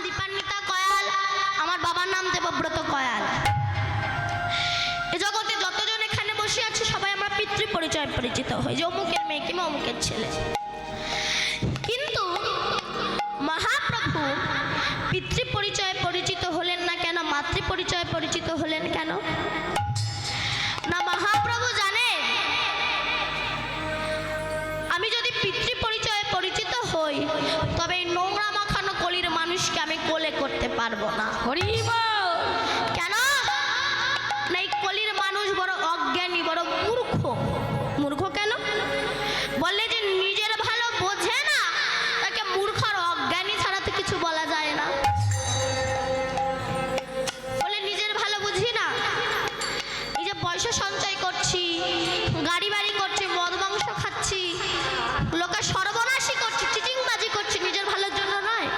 দীপান্বিতা কয়াল, আমার বাবার নাম দেবব্রত কয়াল। এ জগতে যতজন এখানে বসে আছে সবাই আমরা পিতৃ পরিচয় পরিচিত হই, যে অমুকের মেয়ে কিংবা অমুকের ছেলে। কিন্তু মহাপ্রভু পিতৃ পরিচয় পরিচিত হলেন না কেন, মাতৃ পরিচয় পরিচিত হলেন কেন? না, মহাপ্রভু জানে আমি যদি পিতৃ পরিচয়ে পরিচিত হই তবে এই নোংরা মাখানো কলির মানুষকে আমি কোলে করতে পারবো না। কেন? না, এই কলির মানুষ বড় অজ্ঞানী, বড় মূর্খ। মূর্খ কেন? বললে যে নিজের ভালো বোঝে না, তাকে মূর্খ আর অজ্ঞানী ছাড়া তো কিছু বলা যায় না। বলে নিজের ভালো বুঝি না, এই যে পয়সা সঞ্চয় করছি, গাড়ি বাড়ি করছি, মদ মাংস খাচ্ছি, লোকে সর্বনাশী করছি, চিটিংবাজি করছি, নিজের ভালোর জন্য নয়।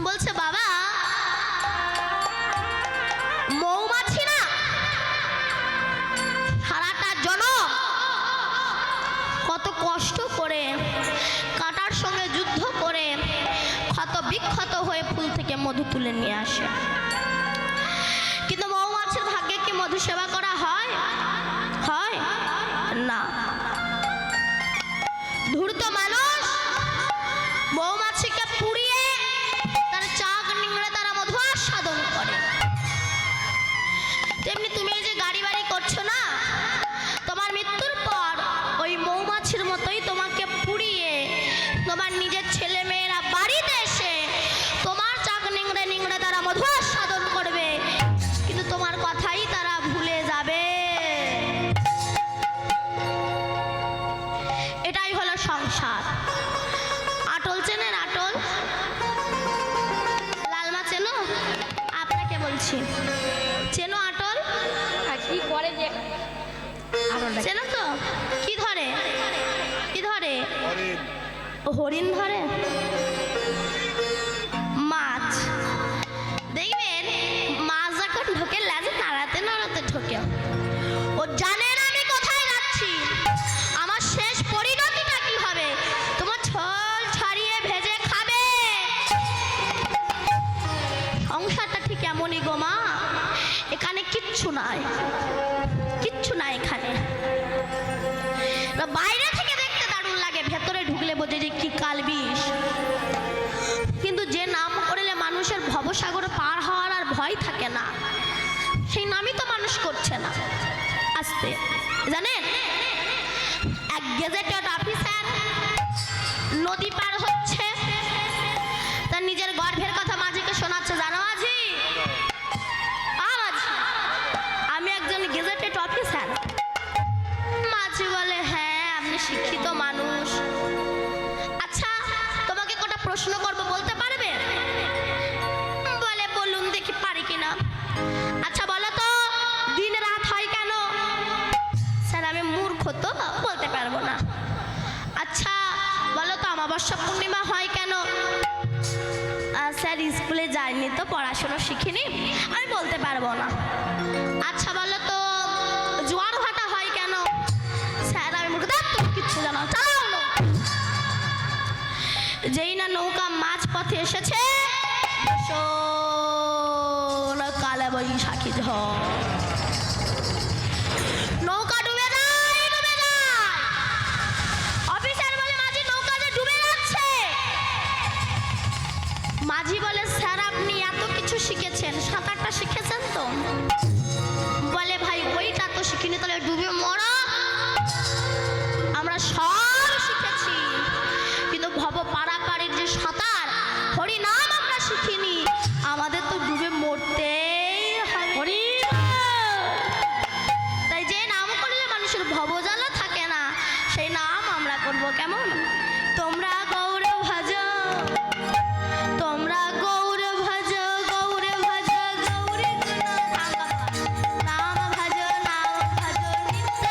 বলছে বাবা, মৌমাছি না সারাটা জনম কত কষ্ট করে কাঁটার সঙ্গে যুদ্ধ করে ক্ষত বিক্ষত হয়ে ফুল থেকে মধু তুলে নিয়ে আসে, কিন্তু মৌমাছির ভাগ্যে কি মধু সেবা করা হয়? হয় না। ধূর্ত মানুষ মৌমাছিকে পুড়িয়ে তার চাক নিংড়ে তারা মধু আস্বাদন করে। তেমনি তুমি এই যে গাড়ি বাড়ি করছো না, তোমার মৃত্যুর পর ওই মৌমাছির মতোই তোমাকে পুড়িয়ে তোমার নিজের ছেলে মেয়েরা বাড়িতে এসে তোমার চাক নিংড়ে নিংড়ে তারা মধু আস্বাদন করবে, কিন্তু তোমার কথাই তারা ভুলে যাবে। এটাই হলো সংসার। আটল চেনেন? আটল লালমা চেনো? আপনাকে বলছি, চেনো আটল? কি করে যে চেনো তো? কি ধরে? কি ধরে? হরিণ ধরে, মাছ। দেখবেন মাছ যখন ঢোকে লেজে নাড়াতে নাড়াতে ঢোকে। ও জানে না আমি কোথায় যাচ্ছি, আমার শেষ পরিণতিটা কি হবে। তোমার ঝোল ছাড়িয়ে ভেজে খাবে। সংসারটা ঠিক এমনই গো মা, এখানে কিচ্ছু নাই, কিচ্ছু নাই এখানে। বাইরে থেকে দেখতে দারুণ লাগে, ভেতরে ঢুকলে বোঝে যে কি কালবিষ। কিন্তু যে নাম করলে মানুষের ভবসাগর পার হওয়ার আর ভয় থাকে না, সেই নামই তো মানুষ করছে না। আসতে জানেন, এক গেজেটেড অফিসার নদী পার হচ্ছে, তার নিজের গর্ভের কথা মাঝিকে শোনাচ্ছে। জানো মাঝি, আমি একজন গেজেটেড অফিসার। মাঝি বলে, হ্যাঁ আপনি শিক্ষিত মানুষ। আচ্ছা তোমাকে কটা প্রশ্ন করবো, বলতে পারবে? বলে বলুন দেখি পারি কিনা। আচ্ছা বলো তো দিন রাত হয় কেন? স্যার আমি মূর্খ তো বলতে পারবো না। আচ্ছা বলো তো অমাবস্যা পূর্ণিমা হয় কেন? স্যার স্কুলে যাইনি তো, পড়াশোনা শিখিনি, আমি বলতে পারবো না। আচ্ছা বলো তো জোয়ার ভাটা হয় কেন? স্যার আমি মূর্খ, তুমি কিচ্ছু জানো। চালাও না। যেই না নৌকা মাঝ পথে এসেছে, কালা বৈশাখী ঝড়, নৌকা ডুবে যায়, ডুবে যায়। অফিসার বলে, মাঝি নৌকা যে ডুবে যাচ্ছে। মাঝি বলে, স্যার আপনি এত কিছু শিখেছেন, সাঁতারটা শিখেছেন তো? বলে, ভাই ওইটা তো শিখিনি, তাহলে ডুবে মরা। আমরা সব শিখেছি, কিন্তু ভব পারাপারের যে সাঁতার, হরিনাম আমরা শিখিনি। আমাদের তো ডুবে মরতেই হবে। তাই যে নাম করলে মানুষের ভবজ্বালা থাকে না, সেই নাম আমরা করব। কেমন? তোমরা গৌর ভজ, তোমরা গৌর ভজ, গৌর ভজ, গৌরী গুণ নাম ভজ, নাম ভজ নিত্য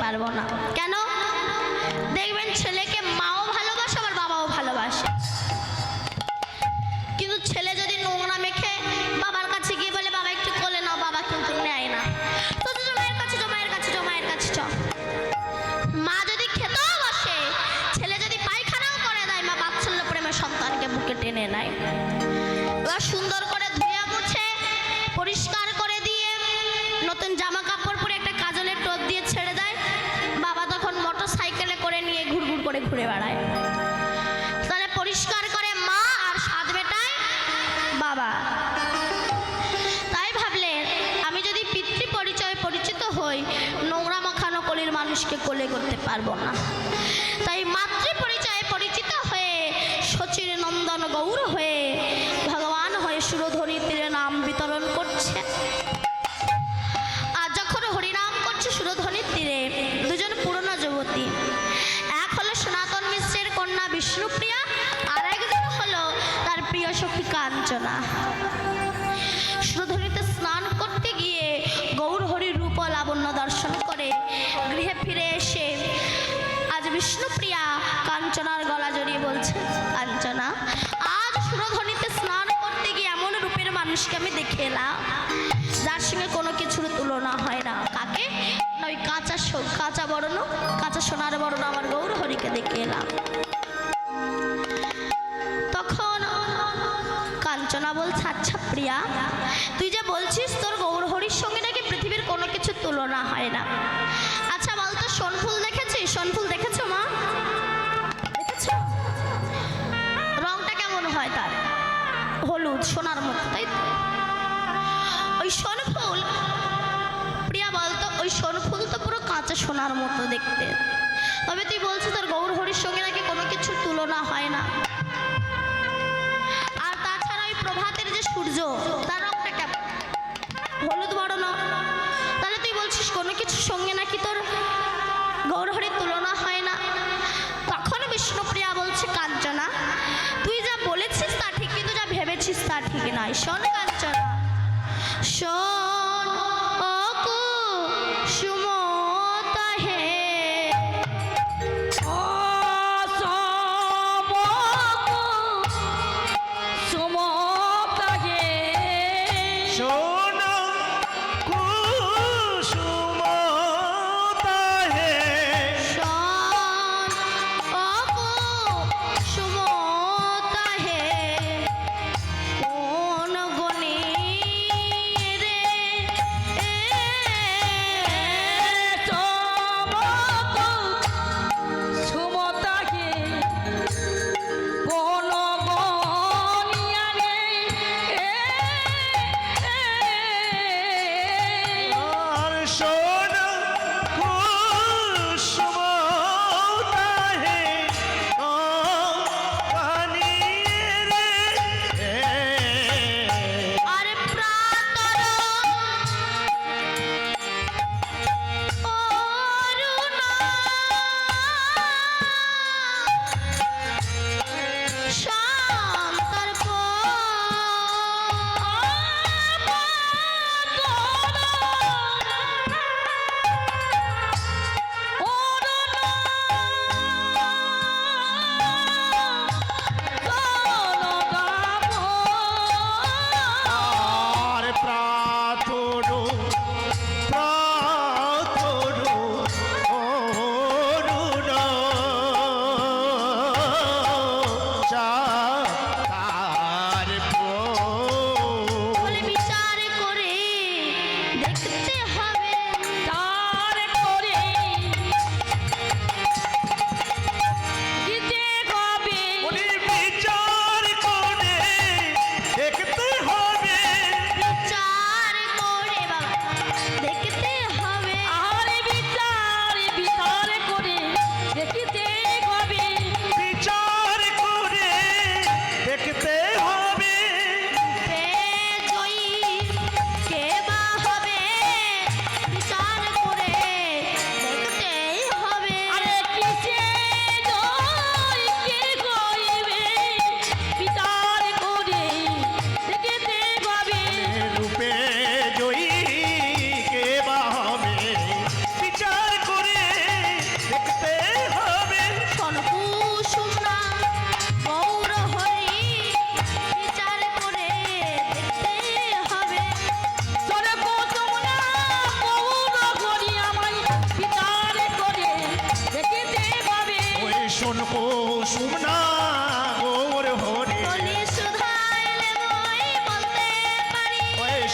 পারবো না। কেন? দেখবেন ছেলেকে মাও ভালোবাসে আবার বাবাও ভালোবাসে, কিন্তু ছেলে যদি নোংরা মেখে বাবার কাছে গিয়ে বলে বাবা একটু কোলে নাও, বাবা কিন্তু নেয় না। তো জমায়ের কাছে জমায়ের কাছে জমায়ের কাছে চ। মা যদি খেতেও বসে, ছেলে যদি পায়খানাও করে দেয়, মা বাৎসল্য প্রেমে সন্তানকে বুকে টেনে নেয়। এবার সুন্দর করে ধুয়ে মুছে পরিষ্কার করে দিয়ে নতুন জামা কাপড় পরে একটা কাজলের টোপ দিয়ে ছেড়ে দেয়। বাবা তখন মোটর সাইকেলে করে নিয়ে ঘুরঘুর করে ঘুরে বেড়ায়। তাহলে পরিষ্কার করে মা আর সাজবেটায় বাবা। তাই ভাবলেন আমি যদি পিতৃ পরিচয় পরিচিত হই, নোংরা মাখানো কলির মানুষকে কোলে করতে পারবো না। তাই মাতৃ পরিচয়ে পরিচিত হয়ে শচীর নন্দন গৌর হয়ে ভগবান হয়ে সুরধনী তীরে নাম বিতরণ করছে। আর যখন হরিনাম করছে সুরধনীর তীরে, দুজন পুরনো যুবতী, এক হলো সনাতন মিশ্রের কন্যা বিষ্ণুপ্রিয়া, আর একজন হলো তার প্রিয় সখী কাঞ্চনা। সুরধনীতে স্নান করতে গিয়ে গৌর হরির রূপ ও লাবণ্য দর্শন করে গৃহে ফিরে এসে আজ বিষ্ণুপ্রিয়া কাঞ্চনার গলা জড়িয়ে বলছে, কাঞ্চনা আজ সুরধনীতে স্নান করতে গিয়ে এমন রূপের মানুষকে আমি দেখে এলাম যার সঙ্গে কোনো কিছুর তুলনা হয় না। কাকে? ওই কাঁচা বর্ণ, কাঁচা সোনার বর্ণ আমার গৌর হরিকে দেখে এলাম। তখন কাঞ্চনা বলছে, আচ্ছা প্রিয়া, তুই যে বলছিস তোর গৌর হরির সঙ্গে নাকি পৃথিবীর কোনো কিছু তুলনা হয় না, আচ্ছা বলতো সোনফুল দেখেছিস? সোনফুল দেখেছো মা? দেখেছো? রংটা কেমন হয় তার? হলুদ, সোনার মতো, তাই তো? ওই সোনফুল, প্রিয়া বলতো ওই সোনফুল তো পুরো কাঁচা সোনার মতো দেখতে, তবে তুই বলছিস তোর গৌর হরির সঙ্গে নাকি কোনো কিছুর তুলনা হয় না। আর তাছাড়া ওই প্রভাতের যে সূর্য, তার রংটা কেমন? হলুদ বর্ণ, তাহলে তুই বলছিস কোনো কিছুর সঙ্গে নাকি তোর গৌর হরির তুলনা হয় না। তখন বিষ্ণুপ্রিয়া বলছে, কাঞ্চনা তুই যা বলেছিস তা ঠিক, কিন্তু যা ভেবেছিস তা ঠিক নয়। শোন কাঞ্চনা, শোন ও কুসুমতা হে, কোন গণে রে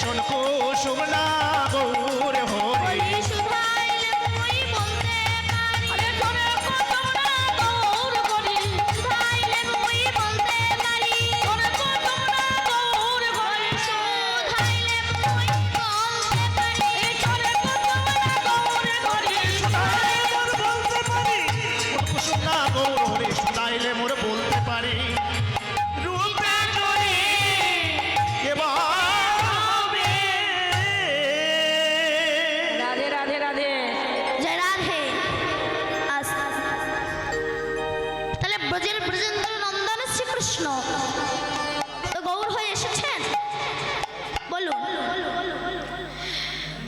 শোন কুসুম না গৌর হরি বলি শুধাইলে মুই বলতে পারি আরে শোনে কুসুম না গৌর হরি শুধাইলে মুই বলতে পারি শোনে কুসুম না গৌর হরি শুধাইলে মুই বলতে পারি শোনে কুসুম না গৌর হরি মোর বলতে পারি শোন কুসুম না গৌর হরি শুনাইলে মোর বলতে পারি রূপে জড়ি এবার হবে। রাধে রাধে রাধে জয় রাধে তাহলে ব্রজের ব্রজেন্দ্র নন্দন শ্রীকৃষ্ণ তো গৌর হয়ে এসেছেন বলুন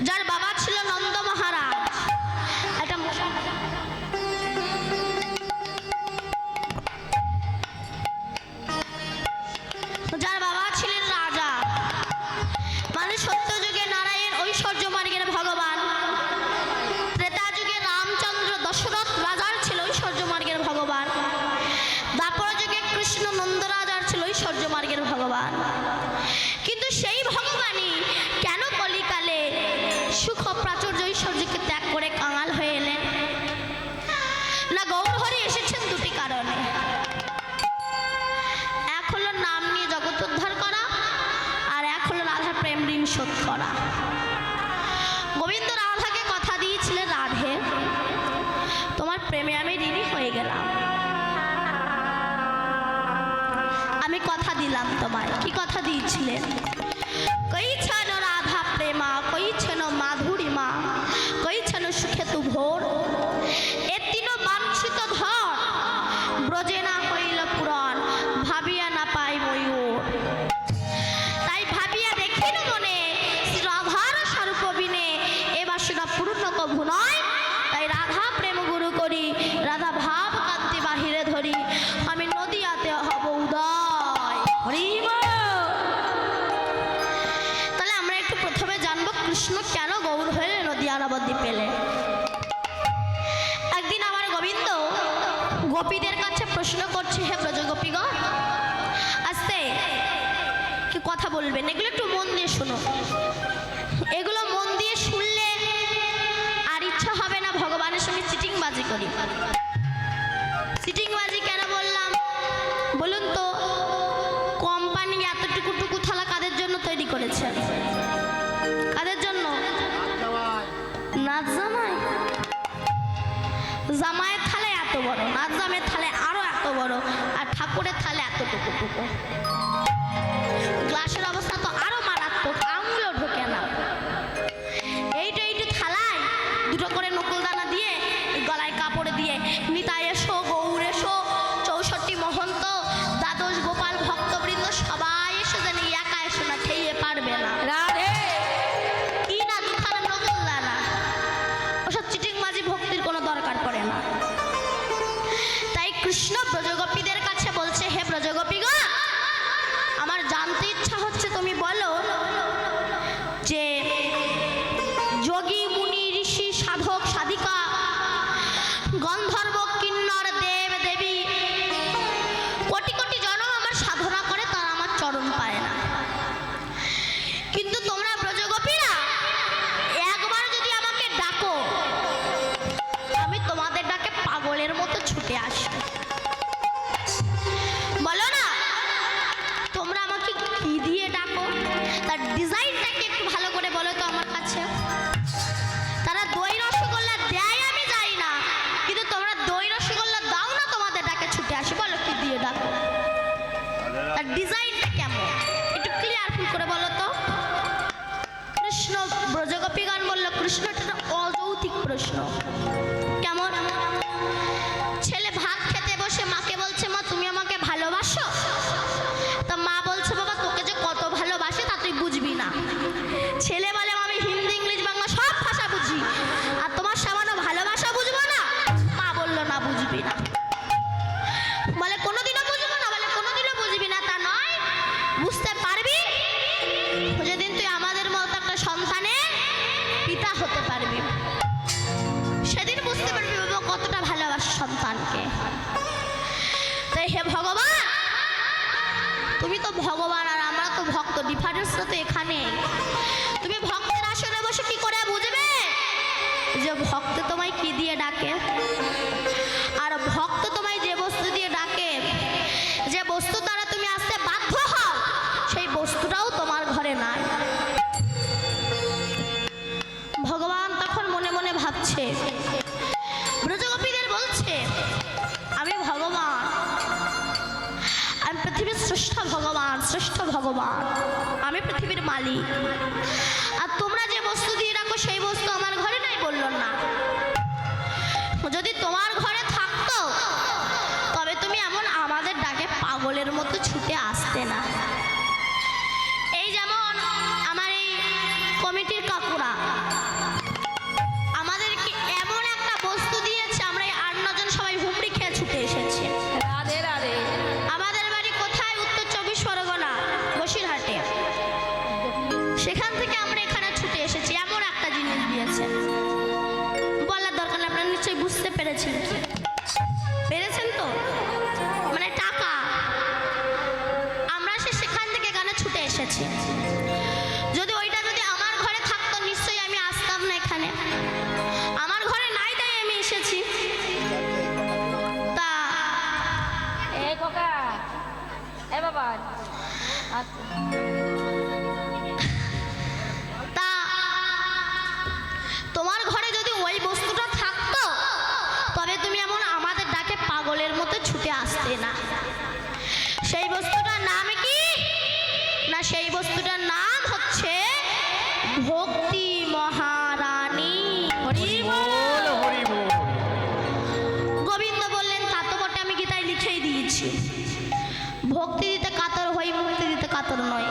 যার বাবা ছিল নন্দ মহারাজ একটা যার বাবা ছিলেন রাজা মানে সত্য যুগে নারায়ণ ঐশ্বর্য মার্গের ভগবান ত্রেতা যুগে রামচন্দ্র দশরথ রাজার ছিল ঐশ্বর্য মার্গের ভগবান দ্বাপর যুগে কৃষ্ণ নন্দ রাজার ছিল ঐশ্বর্য মার্গের ভগবান কিন্তু সেই ভগবানই কেন কলিকালে সুখ প্রাচুর্য ঐশ্বর্যকে ত্যাগ করে কাঙাল হয়ে এলেন না গৌর হরি এসেছেন দুটি কারণে এক হলো নাম নিয়ে জগৎ উদ্ধার করা আর এক হলো রাধার প্রেম ঋণ শোধ করা গোবিন্দ রাধাকে কথা দিয়েছিলেন রাধে তোমার প্রেমে আমি ঋণী হয়ে গেলাম আমি কথা দিলাম তোমায় কি কথা দিয়েছিলেন কইছেন রাধা প্রেমা কইছেন মাধুরীমা কইছেন সুখে তু ভোর এ তিন বাঞ্ছিত ধর ব্রজে না হইল পুরাণ ভাবিয়া না পাই ময়ূর তাই ভাবিয়া দেখিন মনে শ্রী রাধার স্বরূপ বিনে এ বাসনা পূর্ণ কভু নয় তাই রাধা প্রেম গুরু করি রাধা ভাব কান্তি বাহিরে ধরি আমি নদিয়াতে হব উদয় হরি বল। তাহলে আমরা একটু প্রথমে জানবো কৃষ্ণ কেন গৌর হয়ে নদিয়ার অবদ্বীপ পেলে একদিন আমার গোবিন্দ গোপীদের কাছে প্রশ্ন করছে হে ব্রজ গোপীগণ আস্তে কি কথা বলবেন এগুলো একটু মন দিয়ে শোনো এগুলো মন দিয়ে শুনলে আর ইচ্ছা হবে না ভগবানের সঙ্গে চিটিংবাজি করি চিটিংবাজি কেন বললাম বলুন তো কোম্পানি এতটুকু টুকু থালা কাদের জন্য তৈরি করেছে কাদের জন্য নাচ জামাই জামাইয়ের থালে এত বড় নাচ জামের থালে আরো এত বড় আর ঠাকুরের থালে এতটুকু টুকু গ্লাসের অবস্থা তো আরো মারাত্মক আঙুলও ঢোকে না এইটা থালায় দুটো করে নকুল দানা দিয়ে গলায় কাপড় দিয়ে নিতাই এসো গৌর এসো 64 মহন্ত দ্বাদশ গোপাল ভক্তবৃন্দ সবাই এসে জানি একা এসো না খেয়ে পারবে না রাধে কি না দুখানা নকুল দানা ওসব চিটিংবাজি ভক্তির কোনো দরকার পড়ে না তাই কৃষ্ণ ব্রজগোপীদের কাছে বলছে হে ব্রজগোপীগণ আমার জানতে ইচ্ছা হচ্ছে তুমি বলো যে যোগী মুনি ঋষি সাধক সাধিকা গন্ধর্ব কিন্নর দেব দেবী কোটি কোটি জনম আমার সাধনা করে তারা আমার চরণ পায় না কিন্তু তোমরা ব্রজগোপীরা একবার যদি আমাকে ডাকো আমি তোমাদের ডাকে পাগলের মতো ছুটে আসি বলো না তোমরা আমাকে কি দিয়ে ডাকো তার ডিজাইনটাকে একটু ভালো করে বলো তো আমার কাছে তারা দই রসগোল্লা দেয় আমি যাই না কিন্তু তোমরা দই রসগোল্লা দাও না তোমাদের ডাকে ছুটে আসি বলো কি দিয়ে ডাকো তার ডিজাইনটা কেমন একটু ক্লিয়ারফুল করে বলো তো কৃষ্ণ ব্রজগোপীগণ বললো কৃষ্ণ এটা অযৌক্তিক প্রশ্ন কেমন ছেলে ভাত খেতে বসে মাকে বলছে মা তুমি আমাকে ভালোবাসো তা মা বলছে বাবা তোকে যে কত ভালোবাসে তা তুই বুঝবি না ছেলে বলে আমি হিন্দি ইংলিশ বাংলা সব ভাষা বুঝি আর তোমার সামান্য ভালোবাসা বুঝবো না মা বললো না বুঝবি না বলে কোনোদিনও বুঝবো না বলে কোনোদিনও বুঝবি না তা নয় বুঝতে পারবি যেদিন তুই আমাদের মতো একটা সন্তানের পিতা হতে পারবি সেদিন বুঝতে পারবি বাবা কতটা ভালোবাসে সন্তানকে তাই হে ভগবান তুমি তো ভগবান আর আমরা তো ভক্ত, ডিফারেন্সটা তো এখানে। তুমি ভক্তের আসনে বসে কি করে বুঝবে যে ভক্ত তোমায় কি দিয়ে ডাকে? আর ভক্ত তোমায় যে বস্তু দিয়ে ডাকে, যে বস্তু দ্বারা তুমি আসতে বাধ্য হও, সেই বস্তুটাও তোমার ঘরে নাই। ভগবান তখন মনে মনে ভাবছে, ব্রজগোপীদের বলছে, আমি ভগবান, আমি পৃথিবীর শ্রেষ্ঠ ভগবান, শ্রেষ্ঠ ভগবান, আমি পৃথিবীর মালিক। আর তোমরা যে বস্তু দিয়ে রাখো সেই বস্তু আমার ঘরে নাই বললো না। যদি তোমার ঘরে থাকতো তবে তুমি এমন আমাদের ডাকে পাগলের মতো ছুটে আসতে না। এই যেমন আমার এই কমিটির কাকুরা আমাদেরকে এমন একটা বস্তু দিয়েছে, আমরা এই 8-9 জন সবাই হুমড়ি খেয়ে ছুটে এসেছি। রাধে রাধে। আমাদের বাড়ি কোথায়? উত্তর 24 পরগনা, বসিরহাটে। সেখান থেকে আমরা এখানে ছুটে এসেছি, এমন একটা জিনিস দিয়েছে। বলার দরকার নেই, আপনারা নিশ্চয়ই বুঝতে পেরেছেন। কি পেরেছেন তো? মানে টাকা। আমরা সেখান থেকে এখানে ছুটে এসেছি। যদি ওইটা যদি আমার ঘরে থাকতো নিশ্চয়ই আমি আসতাম না এখানে। আমার ঘরে নাই তাই আমি এসেছি। তা এই খোকা, এ বাবা, আচ্ছা তা তোমার ঘরে যদি ওই বস্তুটা থাকতো তবে তুমি এমন আমাদের ডাকে পাগলের মতো ছুটে আসতে না। সেই বস্তুটার নাম কি? না সেই বস্তুটার নাম হচ্ছে ভক্তি মহারানী। হরি বল। হরি বল। গোবিন্দ বললেন, তা তো বটে, আমি গীতায় লিখেই দিয়েছি, ভক্তি দিতে কাতর হই, মুক্তি দিতে কাতর নয়।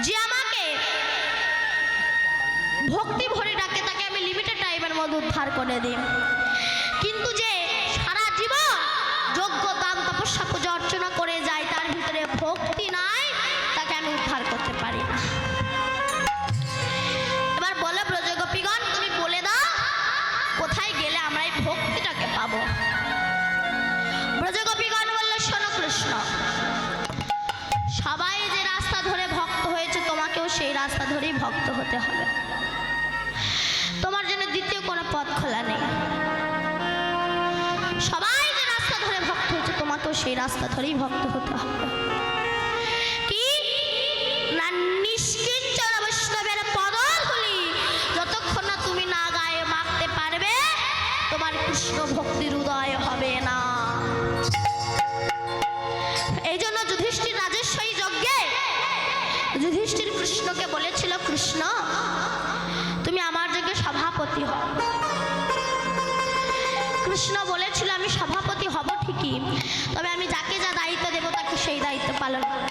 যে আমাকে ভক্তি ভরে ডাকে তাকে আমি লিমিটেড টাইমের মধ্যে উদ্ধার করে দিই, কিন্তু যে সারা জীবন যজ্ঞ দান তপস্যা পূজা অর্চনা করে যায়, তার ভিতরে ভক্তি নাই, তাকে আমি উদ্ধার করতে পারি না। এবার বলে, ব্রজগোপীগণ তুমি বলে দাও কোথায় গেলে আমরা এই ভক্তিটাকে পাবো। ব্রজগোপীগণ বলল, শোনো কৃষ্ণ, সবাই যে রাস্তা ধরে ভক্ত হয়েছে তোমাকেও সেই রাস্তা ধরেই ভক্ত হতে হবে। তোমার জন্য দ্বিতীয় কোনো পথ খোলা নেই। সবাই যে রাস্তা ধরে ভক্ত হয়েছে তোমাকেও সেই রাস্তা ধরেই ভক্ত হতে হবে। কি না, নিষ্কিঞ্চন বৈষ্ণবের পদধূলি যতক্ষণ না তুমি না গায়ে মাখতে পারবে তোমার কৃষ্ণ ভক্তির উদয় হবে না। এই জন্য যুধিষ্ঠির রাজেশ্বরী যজ্ঞে যুধিষ্ঠির কৃষ্ণকে বলেছিল, কৃষ্ণ তুমি আমার যজ্ঞে সভাপতি হও। কৃষ্ণ বলেছিল, আমি সভাপতি হব ঠিকই, তবে আমি যাকে যা দায়িত্ব দেব তাকে সেই দায়িত্ব পালন করব।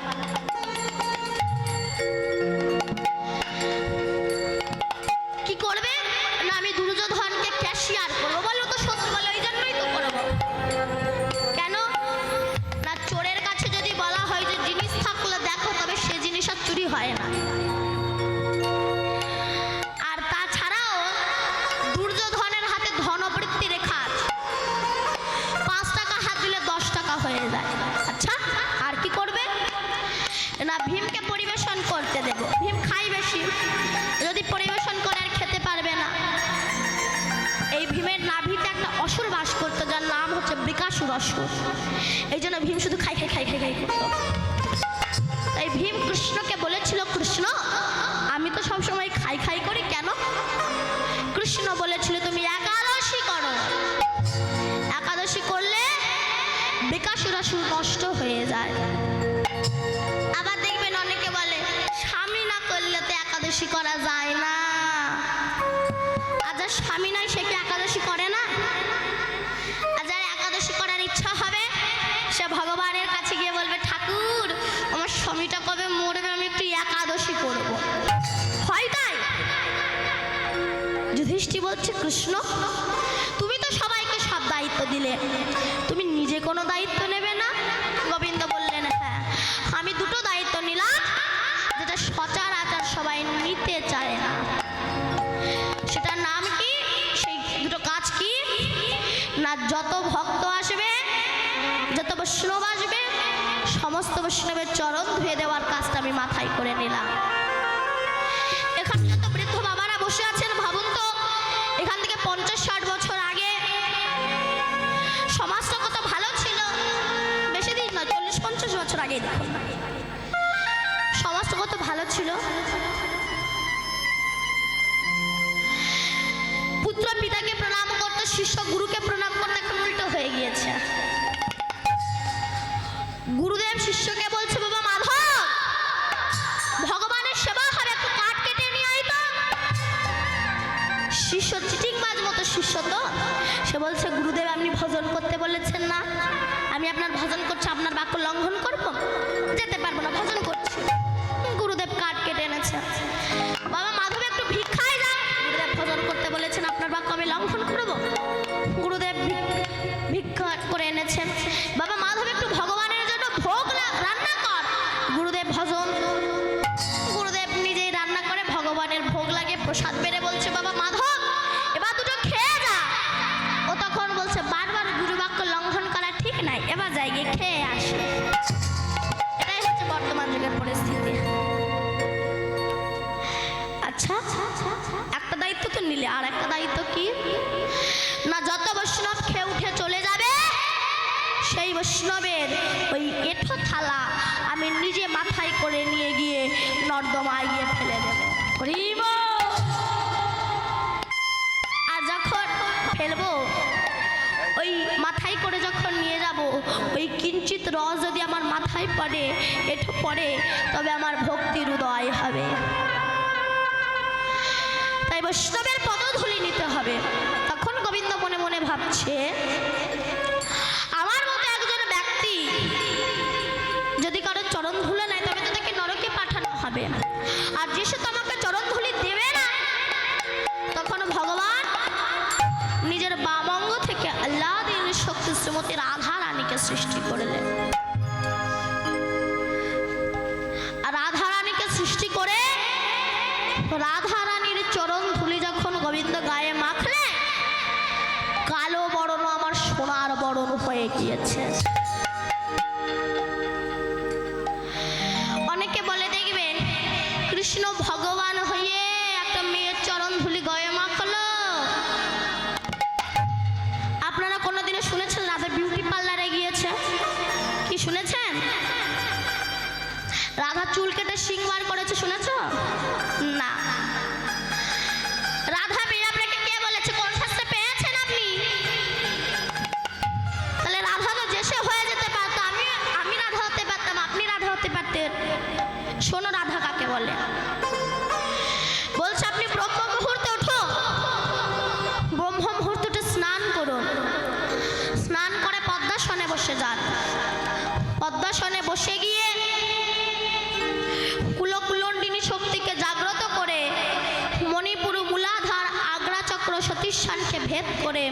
কি করবে না, আমি দুর্যোধনকে ক্যাশিয়ার করবো। বলো তো সত্যি বলো, ওই জন্যই তো করবো। কেন না, চোরের কাছে যদি বলা হয় যে জিনিস থাকলে দেখো, তবে সে জিনিস আর চুরি হয় না। আর তাছাড়াও দুর্যোধনের হাতে ধনবৃত্তি রেখা আছে, 5 টাকা হাত দিলে 10 টাকা হয়ে যায়। আচ্ছা, আর কি করবে না, ভীমকে পরিবেশন করতে দেব। ভীম খাই বেশি, যদি পরিবেশন করে আর খেতে পারবে না। এই ভীমের নাভিতে একটা অসুর বাস করতো, যার নাম হচ্ছে বৃকাসুর অসুর। এই জন্য ভীম শুধু খাই খাই খাই খাই খাই করতো। তাই ভীম কৃষ্ণকে বলেছিল, কৃষ্ণ আমি তো সবসময় খাই খাই করি কেন? কৃষ্ণ বলেছিল, তুমি একাদশী করো, একাদশী করলে বৃকাসুর অসুর নষ্ট হয়ে যায়। আবার দেখবেন অনেকে বলে, স্বামী না করলে তো একাদশী করা যায় না। আর যার স্বামী নয় সে কি একাদশী করে না? আর যার একাদশী করার ইচ্ছা হবে সে ভগবানের কাছে গিয়ে বলবে, ঠাকুর আমার স্বামীটা কবে মরবে, আমি একটু একাদশী করব। হয় তাই? যুধিষ্ঠির বলছে, কৃষ্ণ তুমি তো সবাইকে সব দায়িত্ব দিলে, তুমি নিজে কোনো দায়িত্ব নেবে না? গোবিন্দ বললেন, হ্যাঁ আমি দুটো দায়িত্ব নিলাম, যেটা সচরাচর সবাই নিতে চায় না। সেটার নাম কি? সেই দুটো কাজ কি না, যত ভক্ত আসবে, যত বৈষ্ণব আসবে, সমস্ত বৈষ্ণবের চরণ ধুয়ে দেওয়ার কাজটা আমি মাথায় করে নিলাম। এখানে যত বৃদ্ধ বাবারা বসে আছেন, ভাবুন তো এখান থেকে 50-60 বছর আগে সমাজটা কত ভালো ছিল। বেশি দিন না, 40-50 বছর আগে দেখুন সমাজটা কত ভালো ছিল। পুত্র পিতাকে প্রণাম করতে, শিষ্য গুরুকে প্রণাম করতে এখন উল্টো হয়ে গিয়েছে। গুরুদেব শিষ্যকে বলছে, বাবা মাধব, ভগবানের সেবা হবে, একটু কাঠ কেটে নিয়ে আয় তো। শিষ্য চিটিংবাজ মতো শিষ্য তো, সে বলছে, গুরুদেব আপনি ভজন করতে বলেছেন না, আমি আপনার ভজন করছি, আপনার বাক্য লঙ্ঘন করব? যেতে পারবো না, ভজন করছি। গুরুদেব কাঠ কেটে এনেছে। বাবা মাধব একটু ভিক্ষায় যান, গুরুদেব ভজন করতে বলেছেন, আপনার বাক্য আমি লঙ্ঘন করব? গুরুদেব ভিক্ষা করে এনেছেন। বাবা মাধব একটু ভগবানের জন্য ভোগ রান্না কর, গুরুদেব ভজন। গুরুদেব নিজেই রান্না করে ভগবানের ভোগ লাগে, প্রসাদ বেড়ে বলছে, বাবা মাধব এবার দুটো খেয়ে যা। ও তখন বলছে, বারবার গুরু বাক্য লঙ্ঘন করা ঠিক নাই, এবার যাই গিয়ে খেয়ে আসে। এটাই হচ্ছে বর্তমান যুগের পরিস্থিতি। আচ্ছা, একটা দায়িত্ব তো নিলে, আর একটা দায়িত্ব কি না, যত বৈষ্ণব খেয়ে উঠে চলে যাবে সেই বৈষ্ণবের ওই এঁঠো থালা আমি নিজে মাথায় করে নিয়ে গিয়ে নর্দমায় গিয়ে ফেলে দেব। আর যখন ফেলবো, ওই মাথায় করে যখন নিয়ে যাব, ওই কিঞ্চিত রস যদি আমার মাথায় পড়ে, এঁঠো পড়ে, তবে আমার ভক্তির উদয় হবে। তাই বৈষ্ণবের পদধূলি নিতে হবে। তখন গোবিন্দ মনে মনে ভাবছে, আমার মতো একজন ব্যক্তি যদি কারো চরণ ধুলে নেয়, তবে তো তাকে নরকে পাঠানো হবে। আর যে সে তোমাকে চরণ ধুলি দেবে না, তখন ভগবান নিজের বাম অঙ্গ থেকে আল্লাহ শক্তি শ্রীমতী রাধা রানীকে সৃষ্টি করলেন। আর রাধা রানীকে সৃষ্টি করে রাধা রানীর চরণ ধুলি যখন গোবিন্দ গায়ে মাখলে, কালো বরণ আমার সোনার বরণ হয়ে গিয়েছে। অনেকে বলে দেখবেন, কৃষ্ণ ভগবান হয়ে একটা মেয়ের চরণ ধুলি গায়ে মাখলো। আপনারা কোনোদিনও শুনেছেন রাধা বিউটি পার্লারে গিয়েছে? কি শুনেছেন? রাধা চুল কেটে সিং বার করেছে, শুনেছ? না। রাধা বিয়ে আপনাকে কে বলেছে? কোন শাস্ত্রে পেয়েছেন আপনি? তাহলে রাধা তো যে সে হয়ে যেতে পারতো, আমি রাধা হতে পারতাম, আপনি রাধা হতে পারতেন। শোনো রাধা কাকে বলে। বলছে, আপনি ব্রহ্ম মুহূর্তে ওঠো, ব্রহ্ম মুহূর্তে উঠে স্নান করুন, স্নান করে পদ্মাসনে বসে যান। পদ্মাসনে বসে গিয়ে কুলকুলন্ডিনী শক্তিকে জাগ্রত করে, মণিপুর, মূলাধার, আগ্রা চক্র, সতীশানকে ভেদ করে,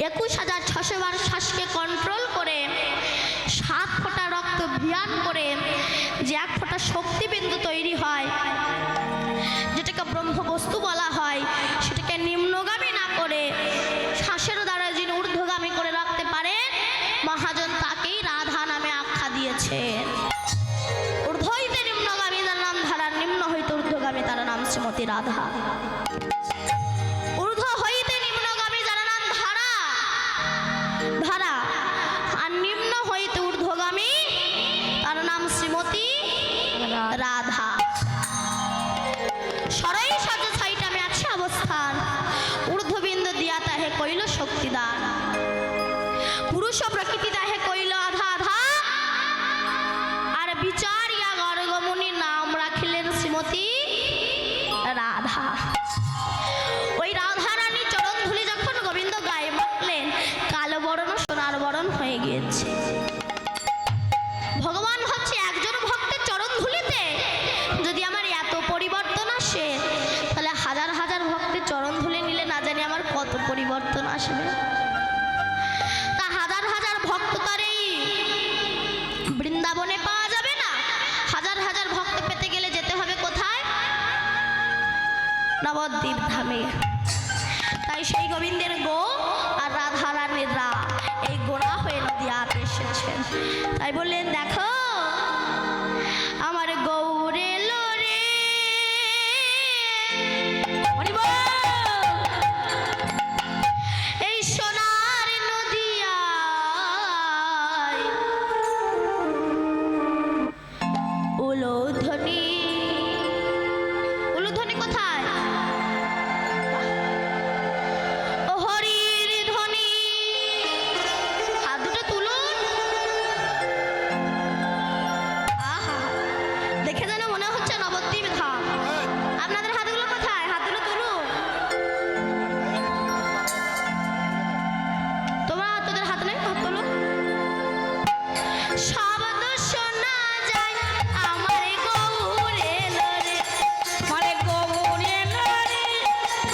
21,600 বার শ্বাসকে কন্ট্রোল করে, 7 ফোঁটা রক্ত ভিয়ান করে যে 1 ফোঁটা শক্তিবিন্দু তৈরি হয়, যেটাকে ব্রহ্মবস্তু বলা হয়, সেটাকে নিম্নগামী না করে শ্বাসের দ্বারা যিনি ঊর্ধ্বগামী করে রাখতে পারে, মহাজন তাকেই রাধা নামে আখ্যা দিয়েছে। ঊর্ধ্ব হইতে নিম্নগামী তার নাম ধারা, নিম্ন হইতে ঊর্ধ্বগামী তার নাম শ্রীমতী রাধা। ঊর্ধ্ব হইতে নিম্নগামী যার নাম ধারা, ধারা, আর নিম্ন হইতে ঊর্ধ্বগামী তার নাম শ্রীমতী রাধা। সরই সাজ সাইট আমি আছে অবস্থান, ঊর্ধ্ববিন্দ দিয়া তাহে কইল শক্তিদান, পুরুষ প্রকৃতি তাহে কইল আধা আধা, আর বিচারিয়া গর্গমুনি নাম রাখিলেন শ্রীমতী রাধা। ওই রাধা রানীর চরণ ধুলি যখন গোবিন্দ গায়ে মাখলেন, কালো বরণ সোনার বরণ হয়ে গিয়েছে। ভগবান হচ্ছে একজন ভক্তের চরণ ধুলিতে যদি আমার এত পরিবর্তন আসে, তাহলে হাজার হাজার ভক্তের চরণ ধুলি নিলে না জানি আমার কত পরিবর্তন আসবে। তা হাজার হাজার ভক্ত তার এই বৃন্দাবনে পাওয়া যাবে না। হাজার হাজার ভক্ত পেতে গেলে যেতে হবে কোথায়? নবদ্বীপ ধামে। তাই সেই গোবিন্দের গো আর রাধা রানীর রা, এই গোড়া হয়ে নদিয়াতে এসেছেন। তাই বললেন, দেখো উলুধ্বনি উলুধ্বনি কোথায়? ও হরির ধ্বনি, হাত দুটো তুলুন। আহা, দেখে যেন মনে হচ্ছে নবদ্বীপ ধাম। আপনাদের হাতগুলো কোথায়? হাতগুলো তুলুন। তোমরা তোদের হাত নেই, হাত তুলো। শব্দ শোনা যায় আমার গৌর এলো রে। মানে গৌরে লড়ে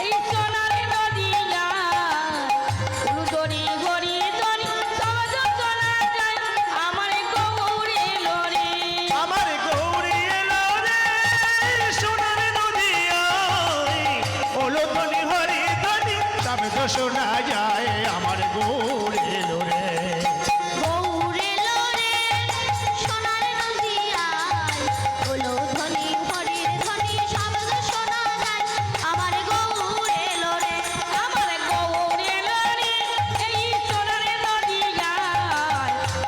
এই সোনার নদিয়া উলুধ্বনি গড়ি ধনি সমাজ শোনা যায় আমার গৌরে লড়ে। আমার গৌরী এলো রে সোনার নদিয়ায়, উলুধ্বনি হরি ধ্বনি শব্দ শোনা যায় আমার গৌরী এলো রে। গৌর এলো রে সোনার নদিয়ায়, উলুধ্বনি হরির ধ্বনি শব্দ শোনা যায় আমার গৌর এলো রে। আমার গৌরে লড়ে এই সোনার নদিয়া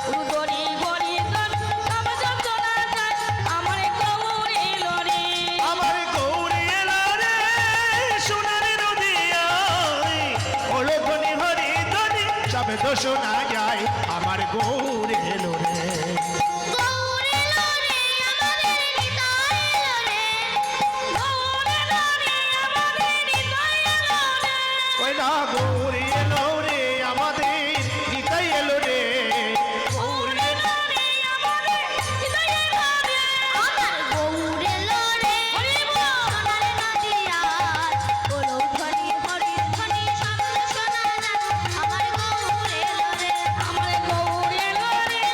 উলুধ্বনি গড়ি ধনি সমাজ শোনা যায় আমার গৌরে লড়ে। আমার গৌরী এলো রে সোনার নদিয়ায়, উলুধ্বনি হরি ধ্বনি শব্দ শোনা যায় আমার গৌরী এলো রে। গৌর এলো রে আমাদের নিতাই এলো রে। গৌরে লড়ে আমাদের হৃদয় লড়ে। ওই না গৌরী এলো রে আমাদের নিতাই এলো রে। গৌরে লড়ে আমাদের হৃদয় লড়ে। আমার গৌর এলো রে সোনার নদিয়ায়, উলুধ্বনি হরির ধ্বনি শব্দ শোনা যায় আমার গৌর এলো রে। আমার গৌরে লড়ে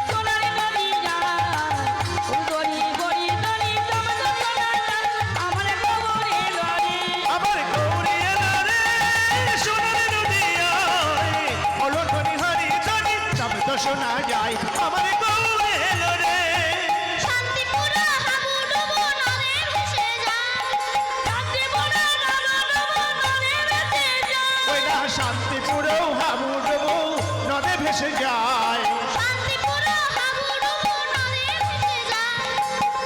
সোনার নদিয়া উলুধ্বনি গড়ি ধনি সমাজ শোনা যায় আমার গৌরে লড়ে। আমার গৌরী এলো রে সোনার নদিয়ায়, উলুধ্বনি হরি ধ্বনি শব্দ শোনা যায় আমার গৌরী এলো রে। শান্তিপুর হাবুডুবু নদে ভেসে যায়। শান্তিপুরে নবনব নদে ভেসে যায়। ওই না শান্তিপুরেও হাবুডুবু নদে ভেসে যায়। শান্তিপুর হাবুডুবু নদে ভেসে যায়।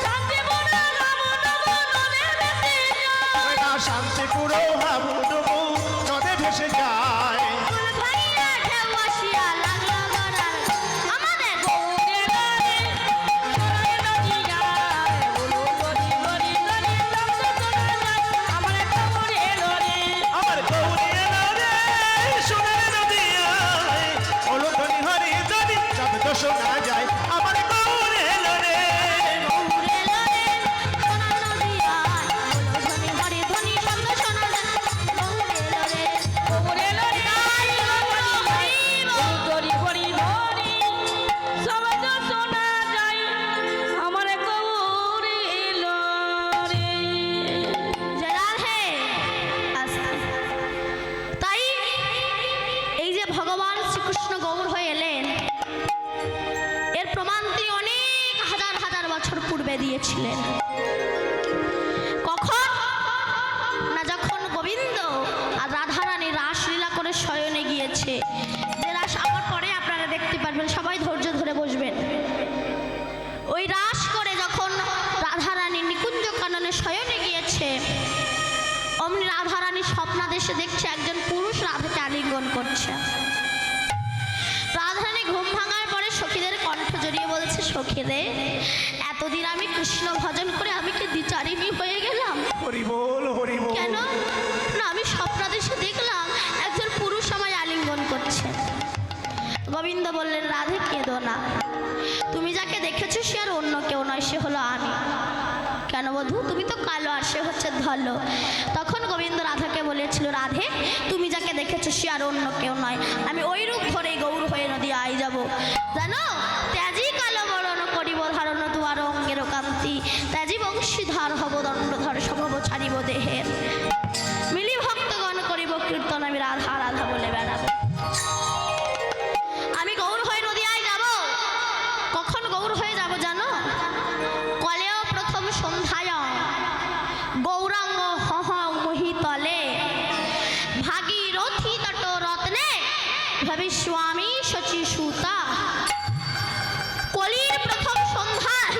শান্তিপুরে নবনব নদে ভেসে যায়। ওই না শান্তিপুরেও হাবুডুবু নদে ভেসে যায়। ফুল ভাইয়া ঢেউ আসিয়া লাগলো গড়ার। আমাদের গৌরে লড়ে সোনার নদিয়া উলুধ্বনি গড়ি ধনি শব্দ শোনা যায় আমার গৌরে লড়ে। আমার গৌরী এলো রে সোনার নদিয়ায়, উলুধ্বনি হরি ধ্বনি শব্দ শোনা যায় আমার গৌরী এলো রে। গৌর এলো রে সোনার নদিয়ায়, উলুধ্বনি হরির ধ্বনি শব্দ শোনা যায় গৌর এলো রে। গৌরে লড়ে তাই গৌর হরিব। উলুধ্বনি গড়ি ধনি সমাজ শোনা যায় আমার গৌরে লড়ে। যে রাধে আস্তে। তাই এই যে ভগবান শ্রীকৃষ্ণ গৌর হয়ে এলেন, এর প্রমাণ তিনি অনেক হাজার হাজার বছর পূর্বে দিয়েছিলেন। কখন না যখন গোবিন্দ আর রাধারানী রাসলীলা করে শয়নে গিয়েছে। যে রাস আমার পরে আপনারা দেখতে পারবেন, সবাই ধৈর্য ধরে বসবেন। ওই রাস করে যখন রাধারানী নিকুঞ্জ কাননে শয়নে গিয়েছে, অমনি রাধারানী স্বপ্নাদেশে দেখছে একজন পুরুষ রাধাকে আলিঙ্গন করছে। রাধারানী ঘুম ভাঙার পরে সখীদের কণ্ঠ জড়িয়ে বলছে, সখীরে এতদিন আমি কৃষ্ণ ভজন করে আমি কি দ্বিচারিণী হয়ে গেলাম? হরি বল হরি বল। কেন না আমি স্বপ্নাদেশে দেখলাম একজন পুরুষ আমায় আলিঙ্গন করছে। গোবিন্দ বললেন, রাধে কেঁদো না, তুমি যাকে দেখেছো সে আর অন্য কেউ নয়, সে হলো আমি। কেন বধূ, তুমি তো কালো আর সে হচ্ছে ধল। তখন গোবিন্দ রাধাকে বলেছিল, রাধে তুমি যাকে দেখেছো সে আর অন্য কেউ নয়, আমি ওই রূপ ধরেই গৌর হয়ে নদী আই যাব। জানো, ত্যাজি কালো বরণ করিব ধারণ দুয়ার অঙ্গের কান্তি, ত্যাজি বংশীধর হব দণ্ডধর স্বভাব ছাড়িব দেহের, মিলি ভক্তগণ করিব কীর্তন, আমি রাধা রাধা বলে বেড়াবো। আমি গৌর হয়ে নদিয়ায় যাব। কখন গৌর হয়ে যাব জানো? কলেও প্রথম সন্ধ্যায় গৌরাঙ্গ হহ মহিতলে ভাগীরথী তট রত্নে ভবিষ্যামি শচী সুতা। কলির প্রথম সন্ধ্যায়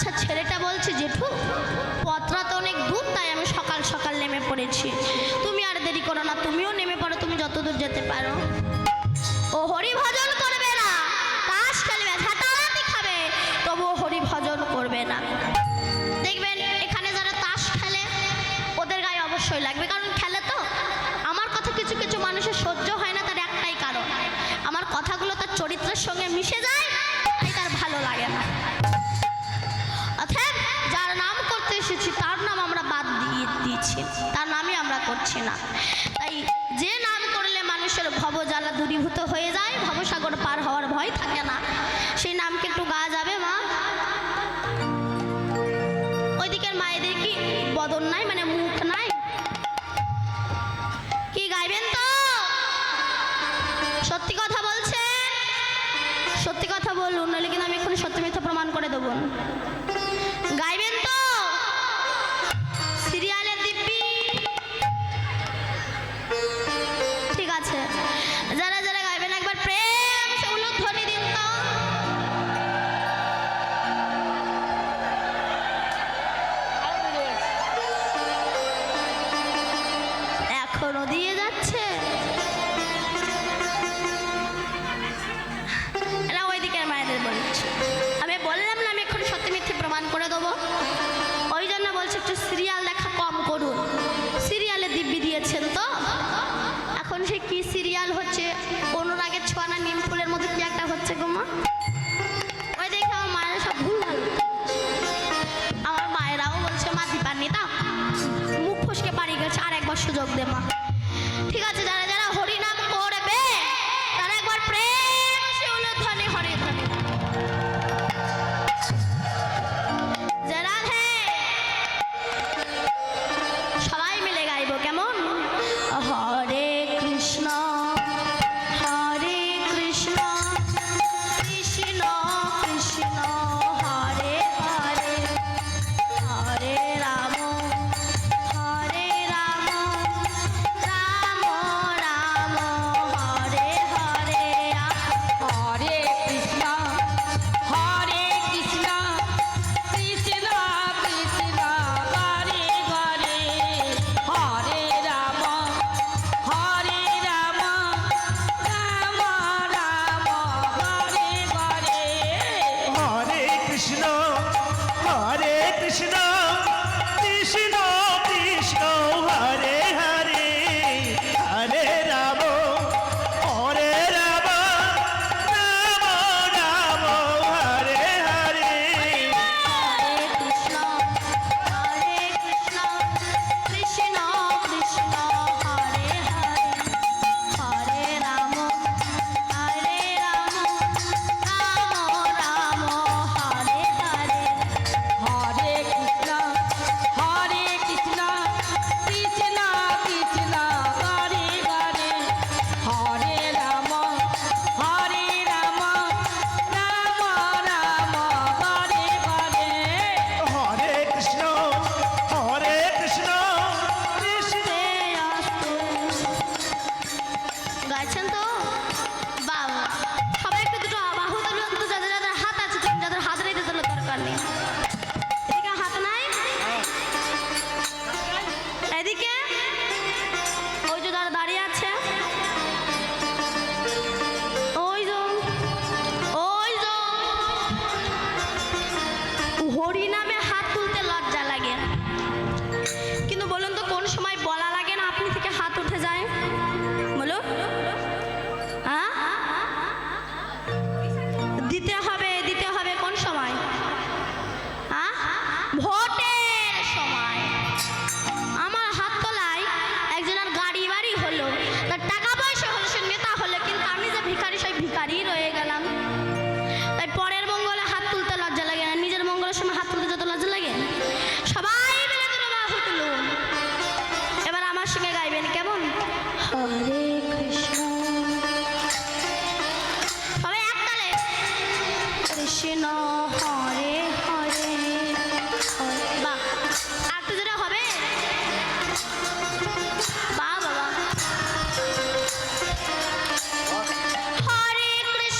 আচ্ছা ছেলেটা বলছে জেঠু পথটা তো অনেক দূর, তাই আমি সকাল সকাল নেমে পড়েছি, তুমি আর দেরি করো না, তুমিও নেমে পড়ো, তুমি যত দূর যেতে পারো। ও হরি ভজন করবে না, তাস খেলবে, ঝাঁটালাতি খাবে, তবুও হরি ভজন করবে না। দেখবেন এখানে যারা তাস খেলে ওদের গায়ে অবশ্যই লাগবে, কারণ খেলে তো। আমার কথা কিছু কিছু মানুষের সহ্য হয় না, তার একটাই কারণ, আমার কথাগুলো তার চরিত্রের সঙ্গে মিশে যায়, তাই তার ভালো লাগে না। অর্থাৎ যার নাম করতে এসেছি তার নাম আমরা বাদ দিয়ে দিয়েছি, তার নামই আমরা করছি না। তাই যে নাম করলে মানুষের ভবজ্বালা দূরীভূত হয়ে যায়, ভবসাগর পার হওয়ার ভয় থাকে না, সেই নামকে একটু গাওয়া যাবে মা? ওইদিকের মায়েদের কি বদন নাই, মানে মুখ নাই? কি গাইবেন তো? সত্যি কথা বলছে, সত্যি কথা বলুন, নইলে কিন্তু আমি এখন সত্যি মিথ্যা প্রমাণ করে দেবো। গাইবেন তো? সিরিয়ালের দিব্যি? ঠিক আছে, যারা যারা গাইবেন একবার প্রেম সে উলুধ্বনি দিন তো। এখনো দিয়ে যাচ্ছে না? ওইদিকের মায়েদের বলছি, আমি বললাম না আমি এখন সত্যি মিথ্যে প্রমাণ করে দেবো, ওই জন্য বলছি একটু সিরিয়াল দেখা কম করুন। সিরিয়ালে দিব্যি দিয়েছেন তো, এখন সে কি সিরিয়াল হচ্ছে, অনুরাগের ছোঁয়া না নিম ফুলের মধ্যে কি একটা হচ্ছে গো মা? ওই দেখে আমার মায়েরা সব ভুল ভালো, আমার মায়েরাও বলছে মা দীপান্নি তা মুখ ফসকে পাড়ি গেছে, আর একবার সুযোগ দে মা। ঠিক আছে, যারা যারা হরি নাম করবে তারা একবার প্রেম সে উলুধ্বনি হরি ধ্বনি। যারা সবাই মিলে গাইব, কেমন? হরে কৃষ্ণ হরে কৃষ্ণ কৃষ্ণ কৃষ্ণ হরে হরে, হরে রাম হরে রাম রাম রাম হরে হরে। হরে কৃষ্ণ হরে কৃষ্ণ কৃষ্ণ কৃষ্ণ হরে হরে, হরে রাম হরে রাম রাম রাম হরে হরে। হরে কৃষ্ণ কৃষ্ণ কৃষ্ণ হরে হরে, হরে রাম রাম রাম হরে হরে। হরে কৃষ্ণ কৃষ্ণ কৃষ্ণ হরে হরে, হরে রাম রাম রাম হরে হরে। হরে কৃষ্ণ হরে কৃষ্ণ কৃষ্ণ কৃষ্ণ হরে হরে, হরে রাম রাম রাম হরে হরে। হরে কৃষ্ণ কৃষ্ণ গাইছেন তো? বাবা সবাই একটু দুটো বাহু তুলুন তো, যাদের যাদের হাত আছে, যাদের হাত নেই তাদের দরকার নেই। এদিকে হাত নাই, এদিকে ওই যে যারা দাঁড়িয়ে আছে, ওই যে হরি নামে হাত তুলতে লজ্জা লাগে, কিন্তু বলুন তো কোন সময় বলা লাগে না আপনি থেকে হাত উঠে যায়? বলো, হ্যাঁ? দিতে হবে কোন সময়? হ্যাঁ, ভোটের সময়। আমার হাত তোলায় একজনের গাড়ি বাড়ি হলো, তার টাকা পয়সা হলো, সে নেতা হলো, কিন্তু আমি যে ভিখারি সেই ভিখারি রয়ে গেলাম। তাই পরের মঙ্গলে হাত তুলতে লজ্জা লাগে না, নিজের মঙ্গলের সময় হাত তুলতে যত লজ্জা লাগে। সবাই মিলে তুলো বাহু তুলুন, এবার আমার সঙ্গে গাইবেন, কেমন? হরে কৃষ্ণ, সবাই এক তালে, কৃষ্ণ হরে হরে হরে। বাহ, আর একটু জোরে হবে? বাহ বাবা। হরে কৃষ্ণ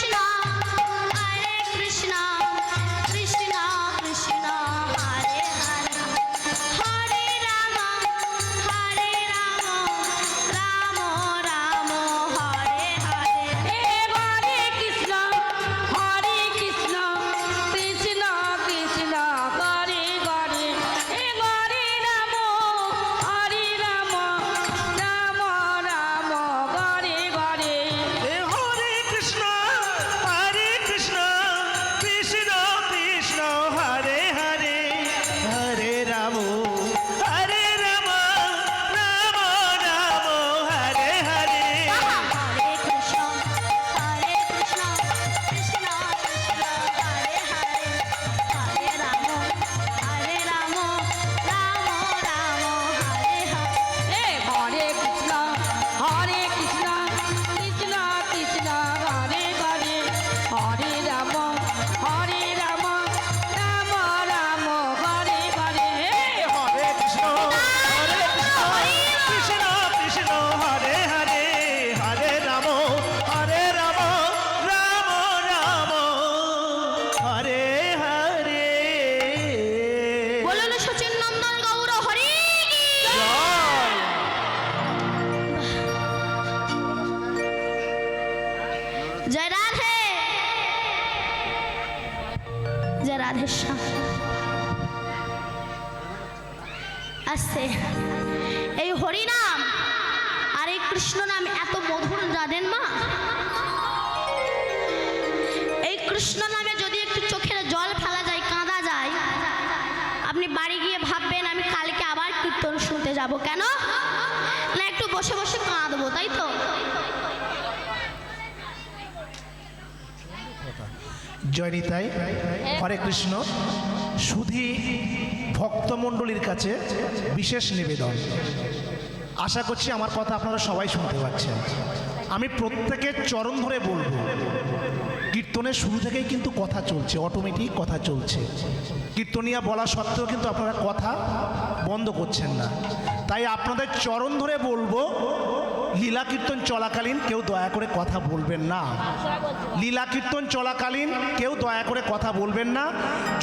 জয় রাধে, জয় রাধে শ্যাম। আসছে এই হরিনাম আর এই কৃষ্ণ নাম এত মধুর জানেন মা? এই কৃষ্ণ নামে যদি একটু চোখের জল ফেলা যায়, কাঁদা যায়, আপনি বাড়ি গিয়ে ভাববেন আমি কালকে আবার কীর্তন শুনতে যাব। কেন না একটু বসে বসে কাঁদবো, তাই তো? জয় নিতাই, হরে কৃষ্ণ। শুধু ভক্তমণ্ডলীর কাছে বিশেষ নিবেদন, আশা করছি আমার কথা আপনারা সবাই শুনতে পাচ্ছেন। আমি প্রত্যেকের চরণ ধরে বলবো, কীর্তনের শুরু থেকেই কিন্তু কথা চলছে, অটোমেটিক কথা চলছে। কীর্তনিয়া বলা সত্ত্বেও কিন্তু আপনারা কথা বন্ধ করছেন না। তাই আপনাদের চরণ ধরে বলবো, লীলা কীর্তন চলাকালীন কেউ দয়া করে কথা বলবেন না। লীলা কীর্তন চলাকালীন কেউ দয়া করে কথা বলবেন না।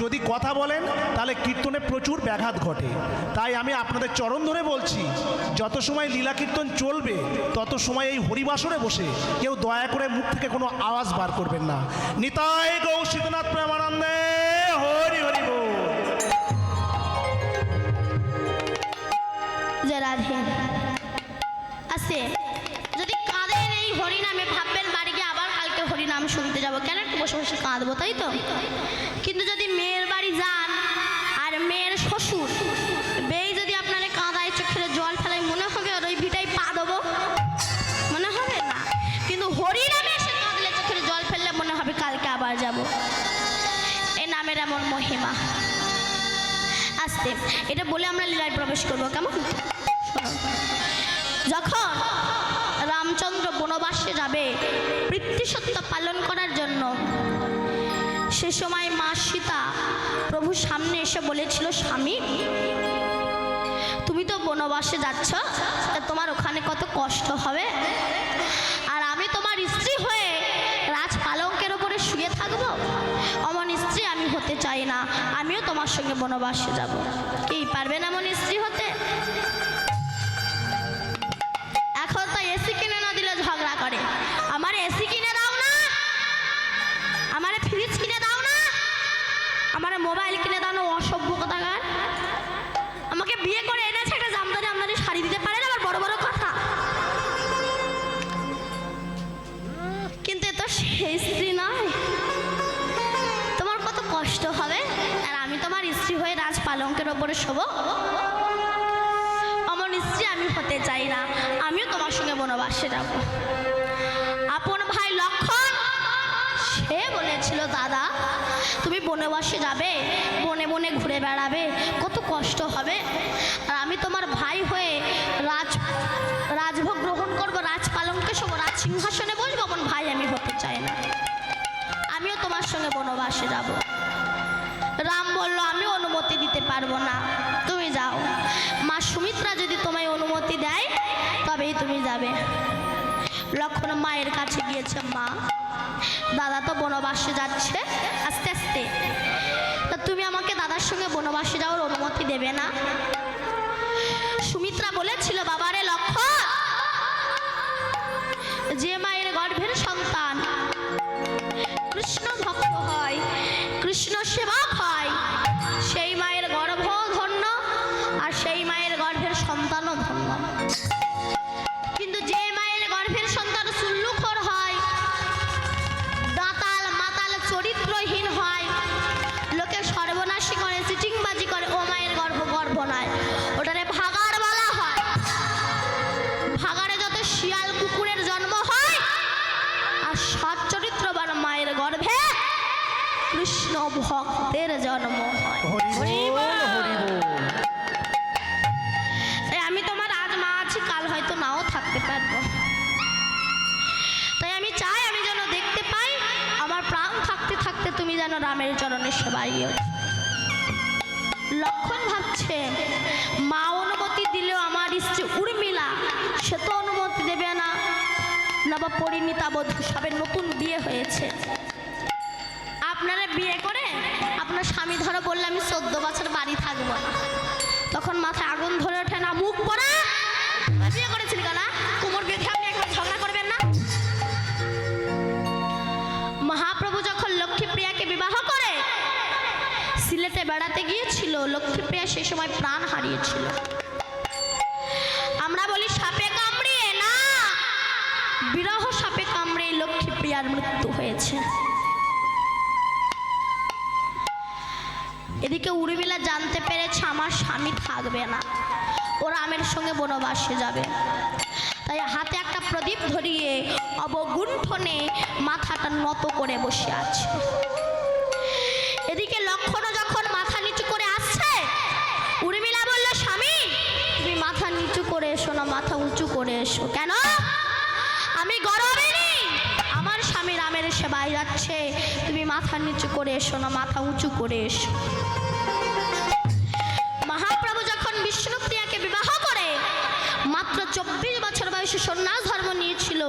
যদি কথা বলেন তাহলে কীর্তনে প্রচুর ব্যাঘাত ঘটে। তাই আমি আপনাদের চরণ ধরে বলছি, যত সময় লীলা কীর্তন চলবে তত সময় এই হরিবাসরে বসে কেউ দয়া করে মুখ থেকে কোনো আওয়াজ বার করবেন না। নিতাই গৌ শীতনাথ প্রেমানন্দে হরি হরি বল। জয় রাধে। আসে যদি কাঁদেন এই হরিনামে, ভাববেন বাড়ি গিয়ে আবার কালকে হরিনাম শুনতে যাব, কেন একটু বসে বসে কাঁদবো, তাই তো? কিন্তু যদি মেয়ের বাড়ি যান আর মেয়ের শ্বশুর বেই যদি আপনারা কাঁদায়, চোখের জল ফেলায়, মনে হবে আর ওই ভিটাই পা দেবো? মনে হবে না। কিন্তু হরিনামে এসে কাঁদলে, চোখের জল ফেললে মনে হবে কালকে আবার যাব। এই নামের এমন মহিমা। আসতে এটা বলে আমরা লীলায় প্রবেশ করবো, কেমন? যখন রামচন্দ্র বনবাসে যাবে পিতৃসত্য পালন করার জন্য, সে সময় মা সীতা প্রভুর সামনে এসে বলেছিল, স্বামী তুমি তো বনবাসে যাচ্ছ, তা তোমার ওখানে কত কষ্ট হবে, আর আমি তোমার স্ত্রী হয়ে রাজ পালঙ্কের ওপরে শুয়ে থাকবো? অমন স্ত্রী আমি হতে চাই না, আমিও তোমার সঙ্গে বনবাসে যাব। কি পারবেন এমন স্ত্রী হতে? এখন তো এসি কিনে না দিলে ঝগড়া করে, আমার এসি কিনে দাও না, আমার ফ্রিজ কিনে দাও না, আমার মোবাইল কিনে দাও না, অসভ্য কথাকার। আমাকে বিয়ে করে এনেছে একটা জামদানি আমদানি শাড়ি দিতে পারে না, আবার বড় বড় কথা। কিন্তু এ তো সেই স্ত্রী নয়। তোমার কত কষ্ট হবে, আর আমি তোমার স্ত্রী হয়ে রাজ পালঙ্কের ওপরে শোবো? অমন স্ত্রী আমি হতে চাই না, আমিও তোমার সঙ্গে বনবাসে যাব। আপন ভাই লক্ষণ সে বলেছিল, দাদা তুমি বনবাসে যাবে, বনে বনে ঘুরে বেড়াবে, কত কষ্ট হবে, আর আমি তোমার ভাই হয়ে রাজভোগ গ্রহণ করবো, রাজ পালঙ্কে শোবো, রাজ সিংহাসনে বসবো, অমন ভাই আমি হতে চাই না, আমিও তোমার সঙ্গে বনবাসে যাব। রাম বলল, আমি অনুমতি দিতে পারবো না, তুমি যাও। মা সুমিত্রা যদি তোমায় অনুমতি দেয় তবেই তুমি যাবে। লক্ষণ মায়ের কাছে গিয়েছে, মা দাদা তো বনবাসে যাচ্ছে আস্তে আস্তে, তা তুমি আমাকে দাদার সঙ্গে বনবাসে যাওয়ার অনুমতি দেবে না? সুমিত্রা বলেছিল, বাবারে লক্ষণ, যে মায়ের গর্ভের সন্তান কৃষ্ণ ভক্ত হয়, কৃষ্ণ সেবক হয়, সেই মায়ের গর্ভ ধন্য, আর সেই মায়ের গর্ভের সন্তানও ধন্য। কিন্তু যে মায়ের গর্ভের সন্তান সুল্লুখর হয়, দাতাল মাতাল চরিত্রহীন হয়, লোকে সর্বনাশী করে, চিটিংবাজি করে, ও মায়ের গর্ভ নয়, ওটারে ভাগাড় বলা হয়। ভাগাড়ে যত শিয়াল কুকুরের জন্ম হয়, আর সৎ চরিত্রবান মায়ের গর্ভে কৃষ্ণ ভক্তের জন্ম হয়। হরি বল, হরি বল। তাই আমি তোমার আজ মা আছি, কাল হয়তো নাও থাকতে পারবো। তাই আমি চাই আমি যেন দেখতে পাই আমার প্রাণ থাকতে থাকতে তুমি যেন রামের চরণে সেবাই। লক্ষণ ভাবছে, মা অনুমতি দিলেও আমার স্ত্রী উর্মিলা সে তো অনুমতি দেবে না, নব পরিণীতা বধূ, সবে নতুন বিয়ে হয়েছে। আপনারা বিয়ে করে আপনার স্বামী ধরো বললে আমি 14 বছর বাড়ি থাকবো না, তখন মাথায় আগুন ধরে ওঠে না? মুখ পড়া বিয়ে করেছিলি কেন? কোমর বেঁধে আপনি একবার ঝগড়া করবেন না? বেড়াতে গিয়েছিল লক্ষ্মীপ্রিয়া সে সময় প্রাণ হারিয়েছিল। আমরা বলি সাপে কামড়িয়ে, না, বিরহ সাপে কামড়ে লক্ষ্মীপ্রিয়ার মৃত্যু হয়েছে। এদিকে উর্মিলা জানতে পেরেছে আমার স্বামী থাকবে না, ও রামের সঙ্গে বনবাসে যাবে। তাই হাতে একটা প্রদীপ ধরিয়ে অবগুণ্ঠনে মাথাটা নত করে বসে আছে। এদিকে লক্ষণও যখন মাথা নিচু করে আসছে, উর্মিলা বলল, স্বামী তুমি মাথা নিচু করে এসো না, মাথা উঁচু করে এসো। কেন? আমি গরবিনী, আমার স্বামী রামের সেবায় যাচ্ছে, তুমি মাথা নিচু করে এসো না, মাথা উঁচু করে এসো। মহাপ্রভু যখন বিষ্ণুপ্রিয়াকে বিবাহ করে মাত্র 24 বছর বয়সে সন্ন্যাস ধর্ম নিয়েছিল,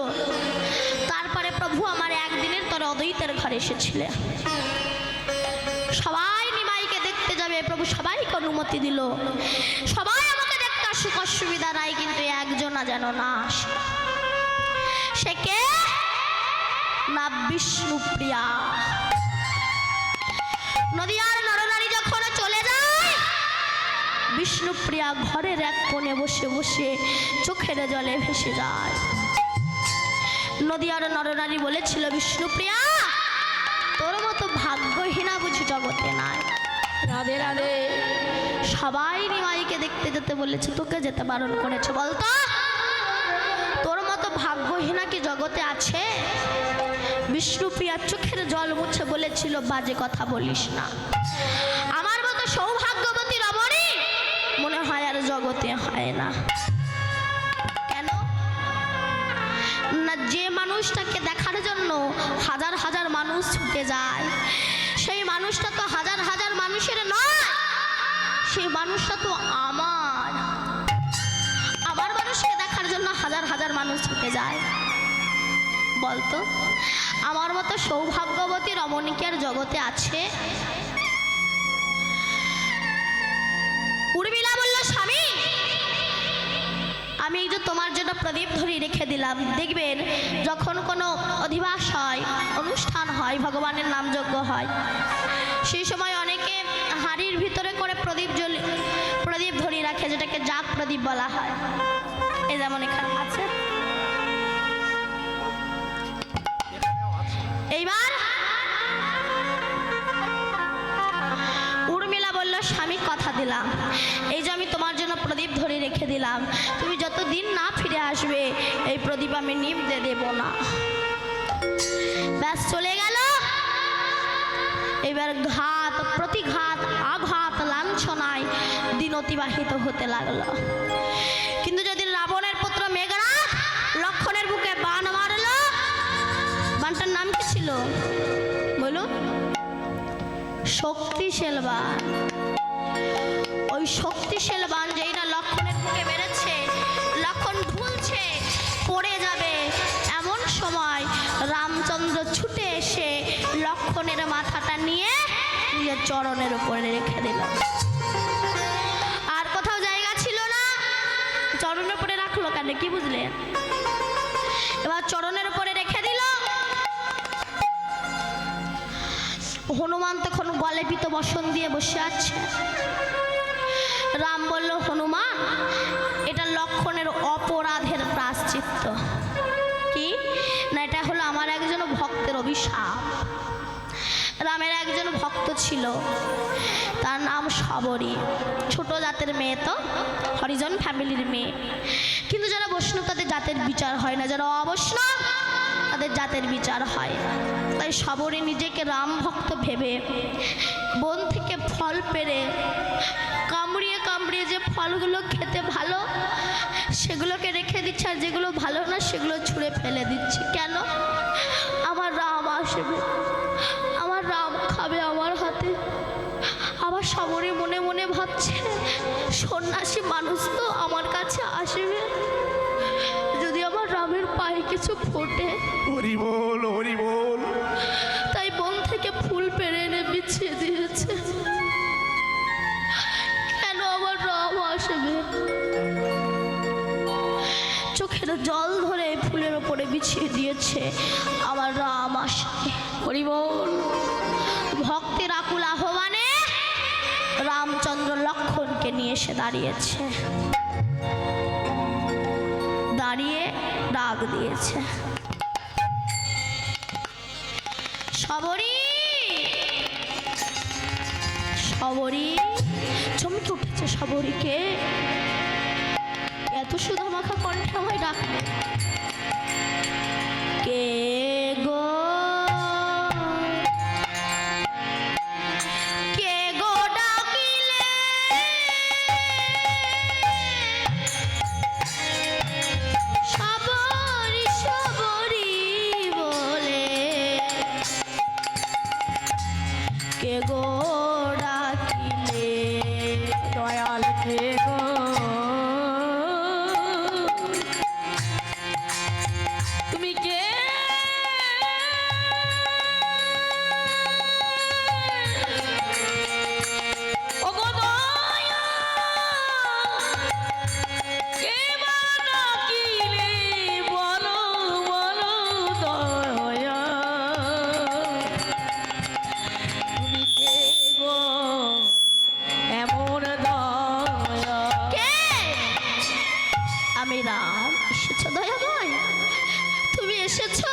তারপরে প্রভু আমার একদিনের তরে অদ্বৈতের ঘরে এসেছিলেন। সবাই নিমাইকে দেখতে যাবে, প্রভু সবাইকে অনুমতি দিল, সবাই আমাকে দেখতে আসুক, অসুবিধা নাই, কিন্তু একজনা যেন না আসে। সে কে? না বিষ্ণুপ্রিয়া। নদিয়ার নরনারী যখন চলে যায়, বিষ্ণুপ্রিয়া ঘরের এক কোণে বসে বসে চোখের জলে ভেসে যায়। নদিয়ার নরনারী বলেছিল, বিষ্ণুপ্রিয়া তোর মতো ভাগ্যহীনা বুঝি জগতে নাই। রাধে রাধে। সবাই নিমাইকে দেখতে যেতে বলেছে, তোকে যেতে বারণ করেছে, বলতো তোর মতো ভাগ্যহীনা কি জগতে আছে? বিষ্ণুপ্রিয়া চোখের জল মুছে বলেছিল, বাজে কথা বলিস না, আমার মতো সৌভাগ্যবতী রমণী মনে হয় আর জগতে হয় না। কেন না, যে মানুষটাকে দেখার জন্য হাজার হাজার মানুষ ছুটে যায়, সেই মানুষটা তো হাজার হাজার মানুষের নয়, সেই মানুষটা তো আমার। আমার মানুষকে দেখার জন্য হাজার হাজার মানুষ ছুটে যায়। বলতো আমার মতো সৌভাগ্যবতী রমণীকে আর জগতে আছে? উর্মিলা বলল, স্বামী আমি এই যে তোমার জন্য প্রদীপ ধরিয়ে রেখে দিলাম, দেখবেন যখন কোনো অধিবাস হয়, অনুষ্ঠান হয়, ভগবানের নামযজ্ঞ হয়, সেই সময় অনেকে হাঁড়ির ভিতরে করে প্রদীপ ধরিয়ে রাখে, যেটাকে জাগ প্রদীপ বলা হয়। এই যেমন এখানে আছে। এইবার উর্মিলা বলল, স্বামী কথা দিলাম, এই যে আমি তোমার জন্য প্রদীপ ধরে রেখে দিলাম, তুমি যতদিন না ফিরে আসবে এই প্রদীপ আমি নিভতে দেব না। ব্যাস চলে গেল। এবার ঘাত প্রতিঘাত আঘাত লাঞ্ছনায় দিন অতিবাহিত হতে লাগলো। কিন্তু যদি রাবণের পুত্র মেঘনাদ লক্ষণের বুকে বাণ মারলো, বাণটার নাম কি ছিল বলুন? শক্তিশাল বাণ। ওই শক্তিশাল বাণ যেই না লক্ষণের বুকে মেরেছে, লক্ষণ ঝুলছে, পড়ে যাবে, এমন সময় রামচন্দ্র ছুটে এসে লক্ষণের মাথাটা নিয়ে নিজের চরণের উপরে রেখে দিল। আর কোথাও জায়গা ছিল না, চরণের উপরে রাখলো কেন, কি বুঝলেন? এবার চরণের উপরে রেখে দিল। হনুমান তখন গলে পিত বসন দিয়ে বসে আছে। রাম বলল, হনুমান এটা লক্ষণের অপরাধের প্রায়শ্চিত্ত। কি না, এটা হলো আমার একজন ভক্তের অভিশাপ। রামের একজন ভক্ত ছিল, তার নাম শবরী, ছোট জাতের মেয়ে, তো হরিজন ফ্যামিলির মেয়ে, কিন্তু যারা বৈষ্ণব তাদের জাতের বিচার হয় না, যারা অবৈষ্ণব তাদের জাতের বিচার হয়। তাই শবরী নিজেকে রাম ভক্ত ভেবে বন থেকে ফল পেড়ে কামড়িয়ে কামড়িয়ে যে ফলগুলো খেতে ভালো সেগুলোকে রেখে দিচ্ছে, আর যেগুলো ভালো না সেগুলো ছুঁড়ে ফেলে দিচ্ছে। কেন? আমার রাম আসবে, আমার রাম খাবে আমার হাতে। আবার শবরী মনে মনে ভাবছে, সন্ন্যাসী মানুষ তো আমার কাছে আসবে, যদি আমার রামের পায়ে কিছু ফোটে। হরি বল, হরি বল। তাই বন থেকে ফুল পেড়ে এনে বিছিয়ে দিয়েছে। কেন আমার রাম আসবে? চোখের জল ধরে ফুলের ওপরে বিছিয়ে দিয়েছে, আমার রাম আসবে। হরি বল। ভক্তের আকুল আহ্বানে রামচন্দ্র লক্ষণকে নিয়ে এসে দাঁড়িয়েছে, দাঁড়িয়ে ডাক দিয়েছে, সবরী সবরী। চমকে উঠেছে সবরীকে, এত সুধা মাখা কণ্ঠে আমায় ডাকলে, কে গো কে গো ডাকিলে, সবরী সবরী বলে, কে গো ডাকিলে, দয়াল কে গো, তুমি কে? ও গো দয়া, কে বা ডাকিলে, বলো বলো দয়া, তুমি কে গো এমন দয়া? কে? আমি রাম। এসেছো দয়াময়, তুমি এসেছো?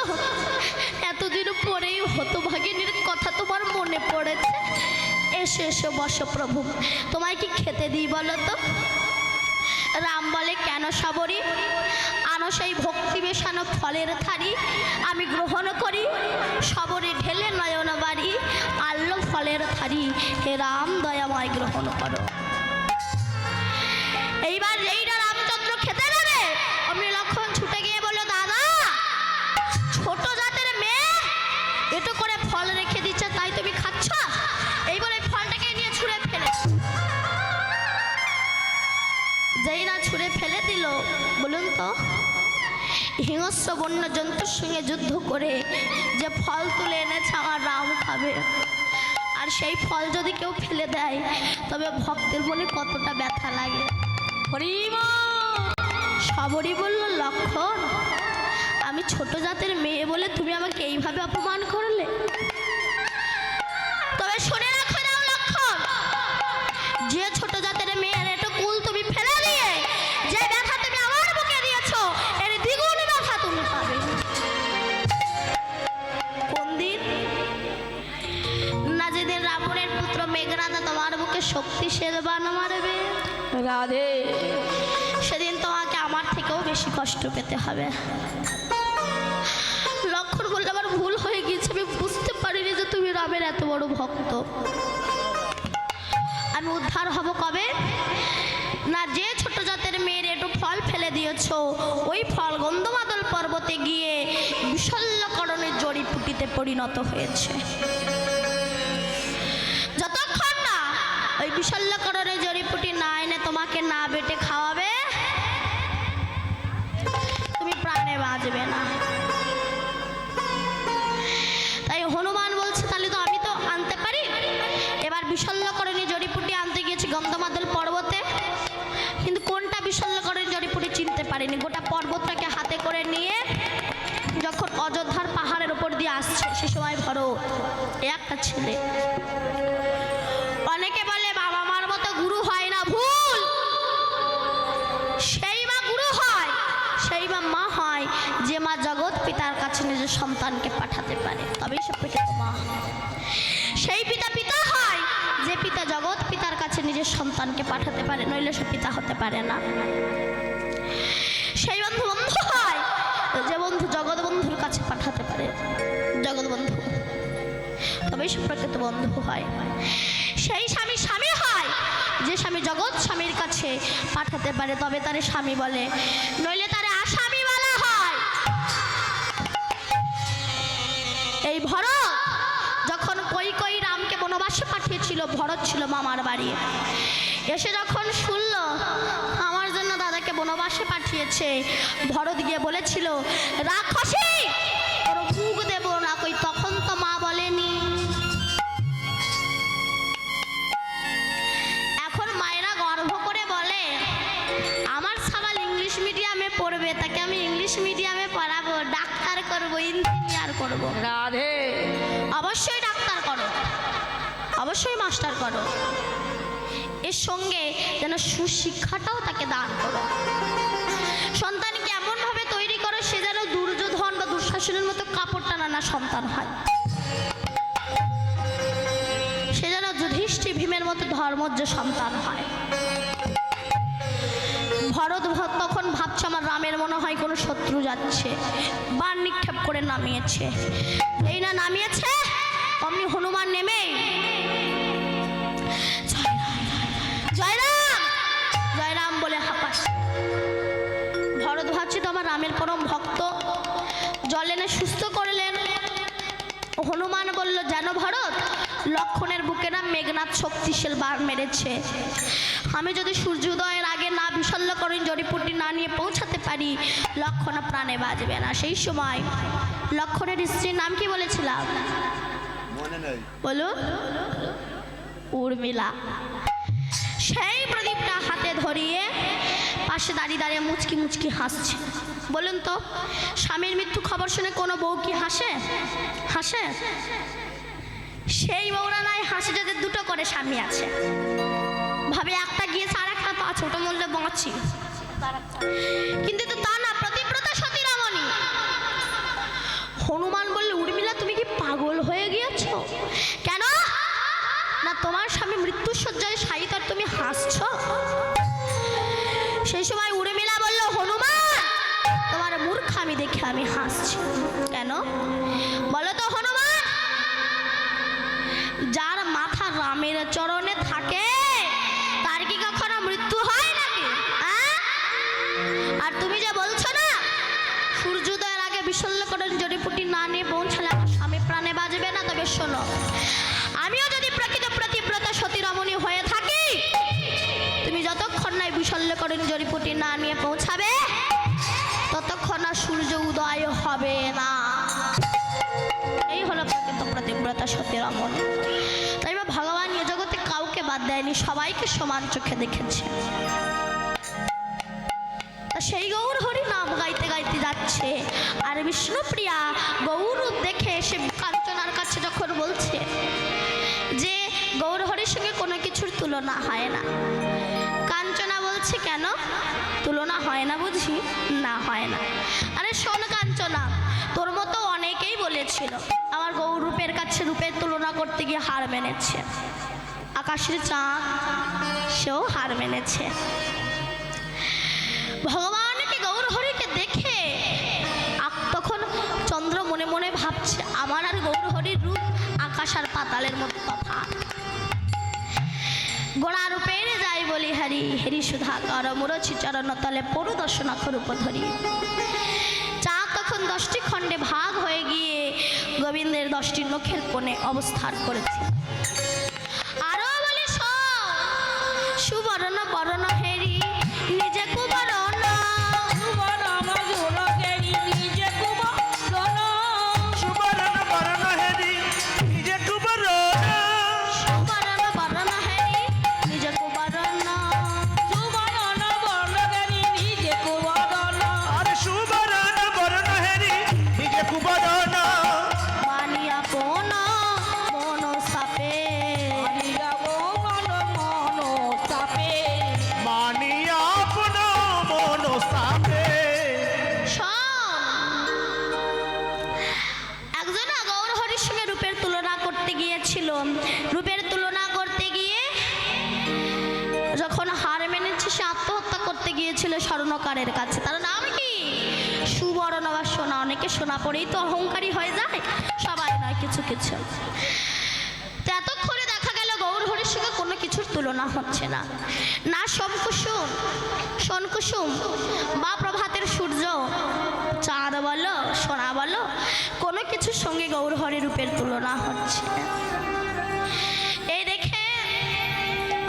এতদিন পরেই হতভাগিনীর কথা তোমার মনে পড়েছে। এসে এসে বসো প্রভু, তোমায় কি খেতে দিই বলো তো? রাম বলে, কেন সবরী? আনো সেই ভক্তি মেশানো ফলের থারি, আমি গ্রহণ করি। সবরী ঢেলে নয়ন বাড়ি, আনলো ফলের থারি, হে রাম দয়াময় গ্রহণ করো। এইবার যেইটা রামচন্দ্র খেতে দেবে, অমনি লক্ষণ ছুটে গিয়ে বলল, দাদা ছোট জাতের মেয়ে এটো করে ফল রেখে দিচ্ছে, তাই তুমি খাচ্ছ? এই বলে ফলটাকে নিয়ে ছুঁড়ে ফেলে, যেই না ছুঁড়ে ফেলে দিল, বলুন তো হিংস্র বন্য জন্তুর সঙ্গে যুদ্ধ করে যে ফল তুলে এনেছে আমার রাম খাবে, আর সেই ফল যদি কেউ ফেলে দেয় তবে ভক্তের মনে কতটা ব্যথা লাগে। হরিমা সবরী বলল, লক্ষণ আমি ছোট জাতের মেয়ে বলে তুমি আমাকে এইভাবে অপমান করলে? তবে শুনে রাখো না লক্ষণ, যে ছোট জাতের মেয়ের একটু কুল তুমি ফেলে দিয়ে যে ব্যথা তুমি আমার বুকে দিয়েছো, এর দ্বিগুণ ব্যথা তুমি পাবে। কোন দিন? না যেদিন রাবণের পুত্র মেঘনাদ তোমার বুকে শক্তিশালী বাণ মারবে, রাধে, সেদিন তোমাকে আমার থেকেও বেশি কষ্ট পেতে হবে। লক্ষণ বললে, আমার ভুল হয়ে গিয়েছে, আমি বুঝতে পারিনি যে তুমি রামের এত বড় ভক্ত। আমি উদ্ধার হব কবে? না যে ছোট জাতের মেয়ের একটু ফল ফেলে দিয়েছ, ওই ফল গন্ধমাদল পর্বতে গিয়ে বিশল্যকরণের জড়িপুটিতে পরিণত হয়েছে। যতক্ষণ না ওই বিশল্যকরণের জড়িপুটি না এনে তোমাকে না বেটে খাওয়াবে, তুমি প্রাণে বাঁচবে না। তাই হনুমান বলছে, তাহলে তো আমি তো আনতে পারি। এবার বিশল্যকরণী জড়িপুটি আনতে গিয়েছি গন্ধমাদল পর্বতে, কিন্তু কোনটা বিশল্যকরণী জড়িপুটি চিনতে পারিনি। গোটা পর্বতটাকে হাতে করে নিয়ে যখন অযোধ্যার পাহাড়ের উপর দিয়ে আসছে, সে সময় ভরত একটা ছেলে। অনেকে বলে বাবা মার মতো গুরু হয় না, ভুল। সেই মা গুরু হয়, সেই মা হয় যে মা জগৎ পিতার কাছে নিজের সন্তানকে পাঠাতে পারে, তবেই সে প্রকৃত মা। সেই পিতা পিতা হয় যে পিতা জগৎ পিতার কাছে নিজের সন্তানকে পাঠাতে পারে, নইলে সে পিতা হতে পারে না। সেই বন্ধু বন্ধু হয় যে বন্ধু জগৎ বন্ধুর কাছে পাঠাতে পারে, জগৎ বন্ধু, তবেই সে প্রকৃত বন্ধু হয়। সেই স্বামী স্বামী হয় যে স্বামী জগৎ স্বামীর কাছে পাঠাতে পারে, তবে তারে স্বামী বলে, নইলে তারে আসামি বলা হয়। এই ভরত যখন কই রামকে বনবাসে পাঠিয়েছিল, ভরত ছিল মামার বাড়ি। এসে যখন শুনল আমার জন্য দাদাকে বনবাসে পাঠিয়েছে, ভরত গিয়ে বলেছিল, রাক্ষসী ওর মুখ দেব না কই, তখন তো মা বলেনি। এখন মায়েরা গর্ব করে বলে, আমার সাবাল ইংলিশ মিডিয়ামে পড়বে, তাকে আমি ইংলিশ মিডিয়ামে পড়াবো, ডাক্তার করবো, ইঞ্জিনিয়ার করবো। রাধে, অবশ্যই ডাক্তার করো, অবশ্যই মাস্টার করো, এর সঙ্গে যেন সুশিক্ষাটাও তাকে দান করো। সন্তানকে এমনভাবে তৈরি করো সে যেন দুর্যোধন বা দুঃশাসনের মতো কাপড় টানা না সন্তান হয়, সে যেন যুধিষ্ঠির ভীমের মতো ধর্মজ্ঞ সন্তান হয়। ভরত তখন ভাবছে আমার রামের মনে হয় কোনো শত্রু যাচ্ছে, বান নিক্ষেপ করে নামিয়েছে। এই না নামিয়েছে অমনি হনুমান নেমে জয়রাম জয়রাম বলে হাঁপাস। ভরত ভাবছে তো আমার রামের পরম ভক্ত, জল এনে সুস্থ করলেন। হনুমান বলল জানো ভরত, লক্ষণের বুকে না মেঘনাথ শক্তিশাল বাণ মেরেছে, আমি যদি সূর্যোদয়ের আগে না বিশল্যকরণ জড়িপুটি না নিয়ে পৌঁছাতে পারি লক্ষণ প্রাণে বাঁচবে না। সেই সময় লক্ষণের স্ত্রীর নাম কি বলেছিলাম বলো? উর্মিলা। সেই প্রদীপটা হাতে ধরিয়ে পাশে দাঁড়িয়ে দাঁড়িয়ে মুচকি মুচকি হাসছে। বলুন তো স্বামীর মৃত্যু খবর শুনে কোনো বউ কি হাসে? হাসে? সেই বউরা নাই হাসে যাদের দুটো করে স্বামী আছে, ভাবে একটা গিয়েছে আর একটা তো আছে, ওটা মূল্যে বাঁচি। কিন্তু তো তা না, প্রতিব্রতা সতী রমণী। হনুমান বললে উর্মিলা তুমি কি পাগল হয়ে গিয়েছো? কেন না তোমার স্বামী মৃত্যুশয্যায় শায়িত আর তুমি হাসছো? সেই সময় উর্মিলা বলল হনুমান তোমার মূর্খামি দেখে আমি হাসছি। কেন বলো তো হনুমান? যার মাথা রামের চরণে থাকে তার কি কখনো মৃত্যু হয় নাকি? আর তুমি যে বলছো না সূর্যোদয়ের আগে বিশল্যকরণ জড়িপুটি না নিয়ে পৌঁছালে আমার স্বামী প্রাণে বাঁচবে না, তবে শোনো আমিও যদি প্রকৃত প্রতিব্রতা সতী রমণী হয়ে থাকি, তুমি যতক্ষণ না বিশল্যকরণ জড়িপুটি না নিয়ে পৌঁছাবে ততক্ষণ না সূর্য উদয় হবে না। এই হলো প্রকৃত প্রতিব্রতা সতী রমণী। তাই বা ভগবান এ জগতে কাউকে বাদ দেয়নি, সবাইকে সমান চোখে দেখেছে। তা সেই গৌর হরি নাম গাইতে গাইতে যাচ্ছে, আর বিষ্ণুপ্রিয়া গৌর দেখে সে কাঞ্চনার কাছে যখন বলছে যে গৌর হরির সঙ্গে কোনো কিছুর তুলনা হয় না, কাঞ্চনা বলছে কেন তুলনা হয় না বুঝি? না হয় না। আরে শোন কাঞ্চনা, তোর মতো অনেকেই বলেছিল আমার গৌর রূপের কাছে রূপের তুলনা করতে গিয়ে হার মেনেছে, আকাশের চাঁদ সেও হার মেনেছে। ভগবানকে গৌর হরিকে দেখে তখন চন্দ্র মনে মনে ভাবছে আমার আর গৌর হরির রূপ আকাশ আর পাতালের মতো তফাৎ। গোড়া রূপের যাই বলি হরি হরি সুধাকর মুরছি চরণ তলে পরু দর্শন রূপ ধরি। চাঁদ তখন 10টি খণ্ডে ভাগ হয়ে গিয়ে গোবিন্দের 10টি নখের কোণে অবস্থান করেছে। আরো বলি সুবর্ণ বরণ হেরি নিজে কুবরণ রূপের তুলনা করতে গিয়ে যখন হার মেনেছে সে আত্মহত্যা করতে গিয়েছিল স্বর্ণকারের কাছে। তার নাম কি? সুবর্ণ বা সোনা। অনেকে সোনা পড়েই তো অহংকারী হয়ে যায়, সবাই নয়, কিছু কিছু। এতক্ষণে দেখা গেল গৌর হরির সঙ্গে কোনো কিছুর তুলনা হচ্ছে না, না সমকুসুম সনকুসুম বা প্রভাতের সূর্য, চাঁদ বলো সোনা বলো, কোনো কিছুর সঙ্গে গৌর হরি রূপের তুলনা হচ্ছে না। এই দেখে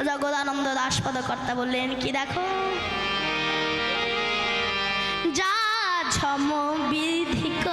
জগদানন্দ দাসপদ কর্তা বললেন কি দেখো, যা ঝম বিধিক